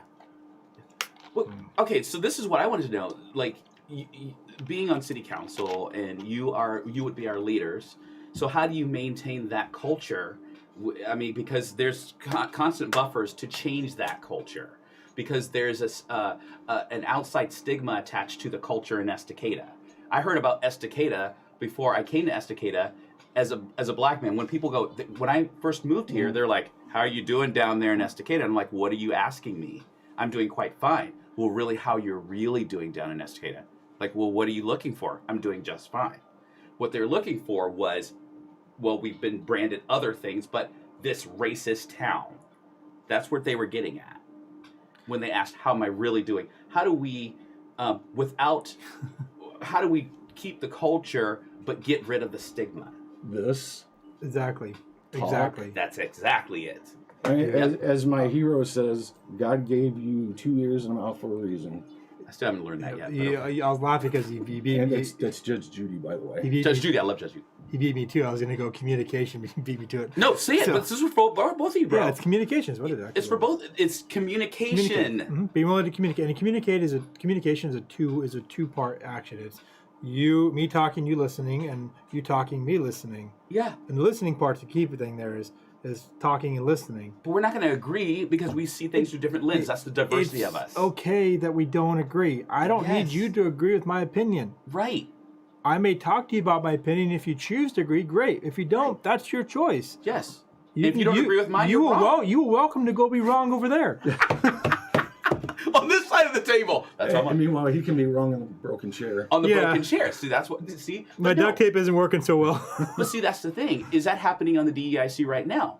B: Well, okay, so this is what I wanted to know. Like, being on city council, and you would be our leaders. So how do you maintain that culture? I mean, because there's constant buffers to change that culture, because there's an outside stigma attached to the culture in Estacada. I heard about Estacada before I came to Estacada as a black man. When people go, when I first moved here, they're like, "How are you doing down there in Estacada?" I'm like, "What are you asking me? I'm doing quite fine." Well, really, how you're really doing down in Estacada? Like, well, what are you looking for? I'm doing just fine. What they're looking for was, well, we've been branded other things, but this racist town. That's what they were getting at when they asked, how am I really doing? How do we, how do we keep the culture but get rid of the stigma?
C: This,
A: Exactly.
C: Talk.
A: Exactly.
B: That's exactly it.
C: right?
B: Yep.
C: As my hero says, God gave you 2 ears and a mouth for a reason.
B: I still haven't learned that yet. But okay.
A: I was laughing because he beat
C: And
A: me.
C: that's Judge Judy, by the way.
A: He beat
B: Judge
A: me.
B: Judy, I love Judge Judy.
A: He beat me too. I was going to go communication. He beat me to it.
B: No, say it,
A: So-
B: but this is for both of you, bro.
A: Yeah, it's communications. What is it?
B: It's for both. It's communication.
A: Being willing to communicate, and communication is a two-part action. It's me talking, you listening, and you talking, me listening.
B: Yeah,
A: And the listening part's the key thing. There is talking and listening.
B: but we're not going to agree because we see things through different lenses. That's the diversity
A: It's
B: of us.
A: okay that we don't agree. I don't need
B: Yes.
A: you to agree with my opinion.
B: Right.
A: I may talk to you about my opinion. If you choose to agree, great. If you don't, that's your choice.
B: Yes. If you don't agree with mine,
A: you
B: you're
A: are
B: wrong.
A: you are welcome to go be wrong over there.
B: On this side of the table. That's what I'm
C: And meanwhile, he can be wrong on the broken chair.
B: on the
A: Yeah.
B: broken chair. See, that's what. See,
A: My
B: but no.
A: duct tape isn't working so well.
B: But see, that's the thing. Is that happening on the DEIC right now?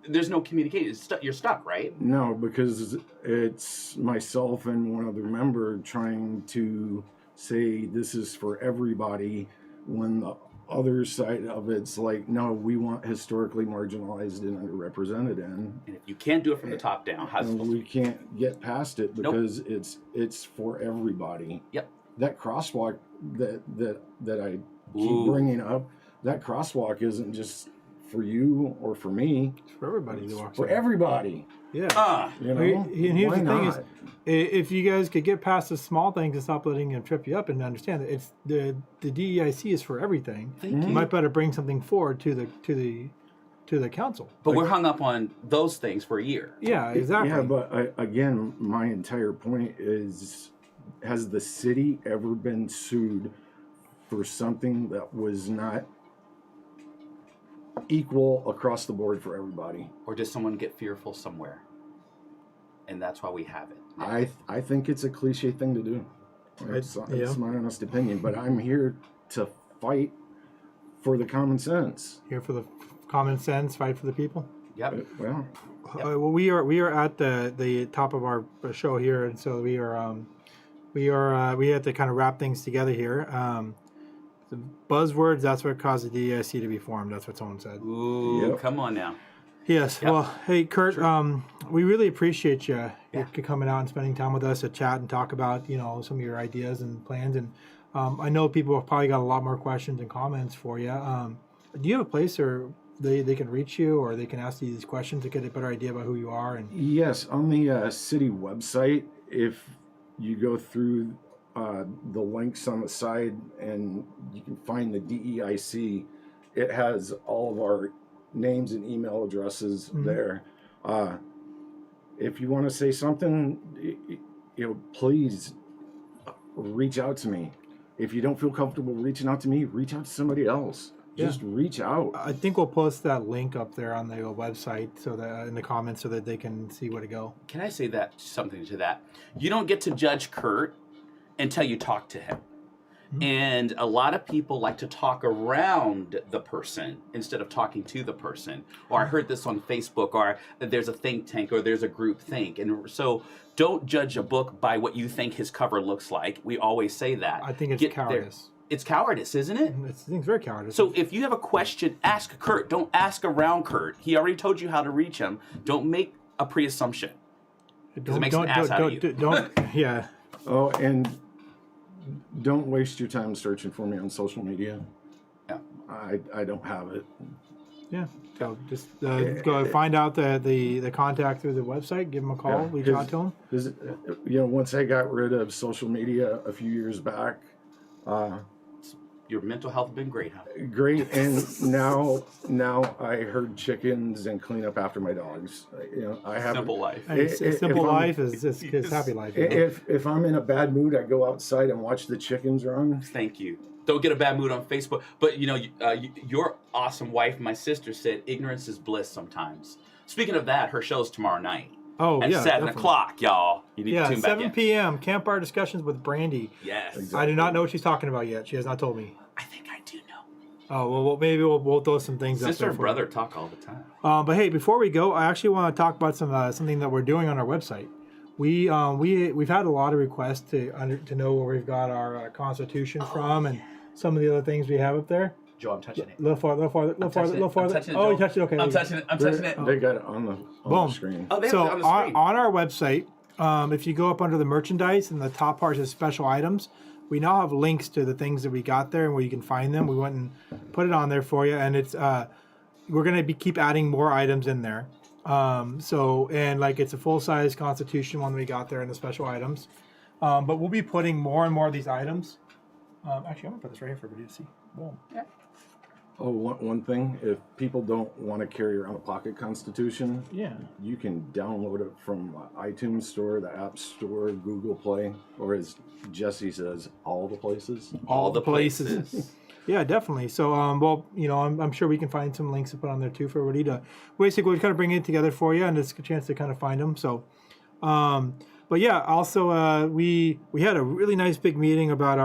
B: There's no communication. You're stuck, right?
C: No, because it's myself and one other member trying to say this is for everybody, when the other side of it's like, no, we want historically marginalized and underrepresented in.
B: And if you can't do it from the top down, how's it
C: And
B: supposed
C: we can't get past it
B: Nope.
C: because it's for everybody.
B: Yep.
C: That crosswalk that I keep
B: Ooh.
C: bringing up, that crosswalk isn't just for you or for me.
A: It's for everybody
C: It's
A: to walk.
C: for everybody.
A: Yeah.
C: You know,
A: And here's
C: why
A: the thing
C: not?
A: is, if you guys could get past the small things and stop letting them trip you up and understand that it's the DEIC is for everything,
B: Thank
A: you
B: you.
A: might better bring something forward to the council.
B: But we're hung up on those things for a year.
A: Yeah, exactly.
C: Yeah, but again, my entire point is, has the city ever been sued for something that was not equal across the board for everybody?
B: Or does someone get fearful somewhere? And that's why we have it.
C: I think it's a cliche thing to do. It's
A: yeah.
C: my honest opinion, but I'm here to fight for the common sense.
A: Here for the common sense, fight for the people.
B: Yep.
C: Well,
A: Well, we are at the top of our show here, and so we have to kind of wrap things together here. The buzzwords, that's what caused the DEIC to be formed. That's what someone said.
B: Ooh,
C: Yep.
B: come on now.
A: Yes.
B: Yep.
A: Well, hey, Kirt, we really appreciate you
B: Yeah.
A: coming out and spending time with us to chat and talk about, some of your ideas and plans. And I know people have probably got a lot more questions and comments for you. Do you have a place or they can reach you, or they can ask you these questions to get a better idea about who you are? And
C: yes, on the city website, if you go through the links on the side and you can find the DEIC, it has all of our names and email addresses there. If you want to say something, please reach out to me. If you don't feel comfortable reaching out to me, reach out to somebody else. Just reach out.
A: I think we'll post that link up there on the website so that in the comments so that they can see where to go.
B: Can I say something to that? You don't get to judge Kirt until you talk to him. And a lot of people like to talk around the person instead of talking to the person. Or I heard this on Facebook, or there's a think tank, or there's a group think. And so don't judge a book by what you think his cover looks like. We always say that.
A: I think it's cowardice.
B: It's cowardice, isn't it?
A: I think it's very cowardice.
B: So if you have a question, ask Kirt. Don't ask around Kirt. He already told you how to reach him. Don't make a pre-assumption. Because it makes an ass out of you.
A: Yeah.
C: Oh, and don't waste your time searching for me on social media.
B: Yeah.
C: I don't have it.
A: Yeah. So just go find out the contact through the website. Give him a call. Reach out to him.
C: Once I got rid of social media a few years back,
B: your mental health has been great, huh?
C: Great, and now I herd chickens and clean up after my dogs. I have
B: simple life.
A: Simple life is happy life.
C: If I'm in a bad mood, I go outside and watch the chickens run.
B: Thank you. Don't get a bad mood on Facebook. But your awesome wife, my sister, said ignorance is bliss sometimes. Speaking of that, her show's tomorrow night.
A: Oh,
B: at 7 o'clock, y'all. You need to tune back
A: 7
B: in.
A: p.m. Campfire discussions with Brandy.
B: Yes.
C: Exactly.
A: I do not know what she's talking about yet. She has not told me.
B: I think I do know.
A: Oh, well, maybe we'll throw some things up there.
B: Sister and brother talk all the time.
A: But hey, before we go, I actually want to talk about something that we're doing on our website. We've had a lot of requests to know where we've got our Constitution from and some of the other things we have up there.
B: Joe, I'm touching it.
A: A little farther.
B: I'm touching it,
A: Oh, you
B: Joel.
A: touched it. Okay.
B: I'm touching it.
C: They got it on the screen.
B: Oh, they have it on the screen.
A: On our website, if you go up under the merchandise and the top part says special items, we now have links to the things that we got there and where you can find them. We went and put it on there for you, and it's we're gonna keep adding more items in there. It's a full size Constitution one we got there and the special items, but we'll be putting more and more of these items. Actually, I'm gonna put this right here for everybody to see. Boom.
B: Yeah.
C: Oh, one thing, if people don't want to carry around a pocket Constitution, you can download it from iTunes Store, the App Store, Google Play, or as Jesse says, all the places.
B: All the places.
A: Yeah, definitely. So, I'm sure we can find some links to put on there too for everybody to basically kind of bring it together for you, and it's a chance to kind of find them. So, but yeah, also we had a really nice big meeting about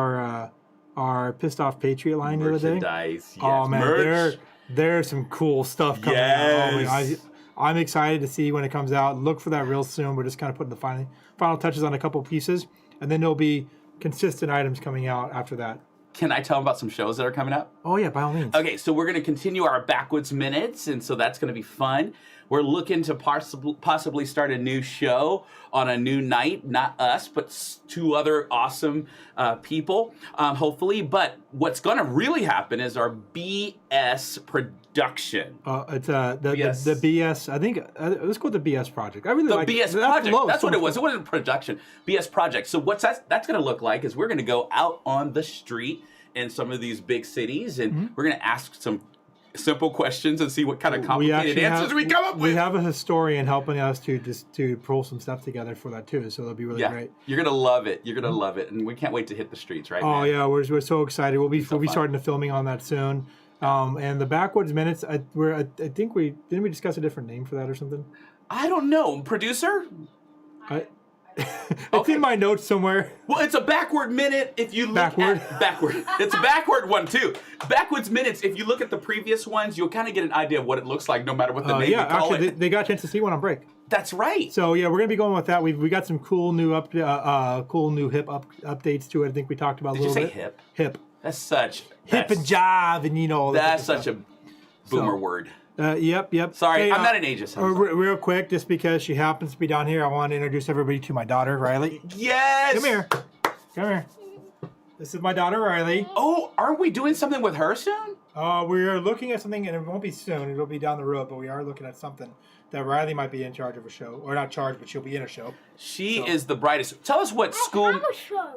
A: our Pissed Off Patriot line the other day.
B: Merchandise. Yes.
A: Oh man, there's some cool stuff coming out.
B: Yes.
A: I'm excited to see when it comes out. Look for that real soon. We're just kind of putting the final touches on a couple pieces, and then there'll be consistent items coming out after that.
B: Can I tell them about some shows that are coming up?
A: Oh yeah, by all means.
B: Okay, so we're going to continue our Backwoods Minutes, and so that's going to be fun. We're looking to possibly start a new show on a new night. Not us, but two other awesome people, hopefully. But what's going to really happen is our BS production.
A: It's the BS. I think let's go with the BS project. I really
B: the
A: like
B: BS
A: it.
B: project. That's what it was. It wasn't production. BS project. So what's that's going to look like is we're going to go out on the street in some of these big cities, and we're going to ask some simple questions and see what kind of complicated answers we come up with.
A: We have a historian helping us to pull some stuff together for that too, so that'll be really great.
B: You're gonna love it. You're gonna love it, and we can't wait to hit the streets, right?
A: Oh
B: man?
A: yeah, we're so excited. We'll be starting the filming on that soon. And the Backwoods Minutes, I think didn't we discuss a different name for that or something?
B: I don't know, producer.
A: It's in my notes somewhere.
B: Well, it's a backward minute if you look at backward. It's a backward one too. Backwoods Minutes. If you look at the previous ones, you'll kind of get an idea of what it looks like, no matter what the name you call it.
A: They got a chance to see one on break.
B: That's right.
A: So yeah, we're gonna be going with that. We got some cool new hip updates to it. I think we talked about a little bit.
B: Did you say hip?
A: Hip.
B: That's such
A: hip and jive, and
B: that's such a boomer word.
A: Yep.
B: Sorry,
A: hey,
B: I'm not an ageist.
A: Real quick, just because she happens to be down here, I want to introduce everybody to my daughter, Riley.
B: Yes!
A: Come here. This is my daughter, Riley.
B: Oh, aren't we doing something with her soon?
A: We're looking at something, and it won't be soon. It'll be down the road, but we are looking at something that Riley might be in charge of a show. Or not charge, but she'll be in a show.
B: She is the brightest. Tell us what school...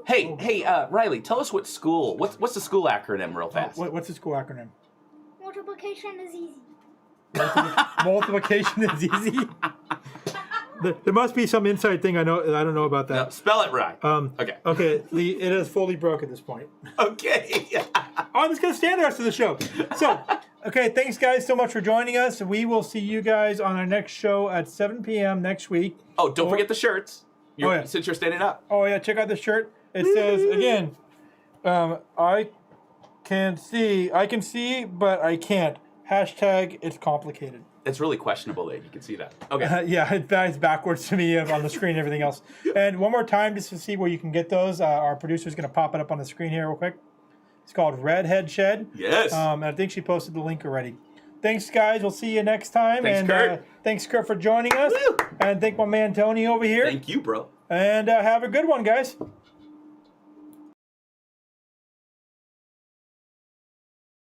B: Hey, Riley, tell us what school... What's the school acronym real fast?
A: What's the school acronym?
D: Water multiplication is easy.
A: Multiplication is easy. There must be some inside thing I don't know about
B: No,
A: that.
B: spell it right. Okay.
A: Okay. It is fully broke at this point.
B: Okay.
A: I'm just gonna stand the rest of the show. So, okay, thanks guys so much for joining us. We will see you guys on our next show at 7 p.m. next week.
B: Oh, don't forget the shirts.
A: Yeah.
B: Since you're standing up.
A: Oh yeah, check out the shirt. It says again, I can see, but I can't. Hashtag it's complicated.
B: It's really questionable that you can see that. Okay.
A: Yeah, it's backwards to me on the screen and everything else. And one more time, just to see where you can get those, our producer's going to pop it up on the screen here real quick. It's called Redhead Shed.
B: Yes.
A: And I think she posted the link already. Thanks, guys. We'll see you next time.
B: Thanks, Kurt.
A: Thanks, Kurt, for joining us.
B: Woo!
A: And thank my man Tony over here.
B: Thank you, bro.
A: And have a good one, guys.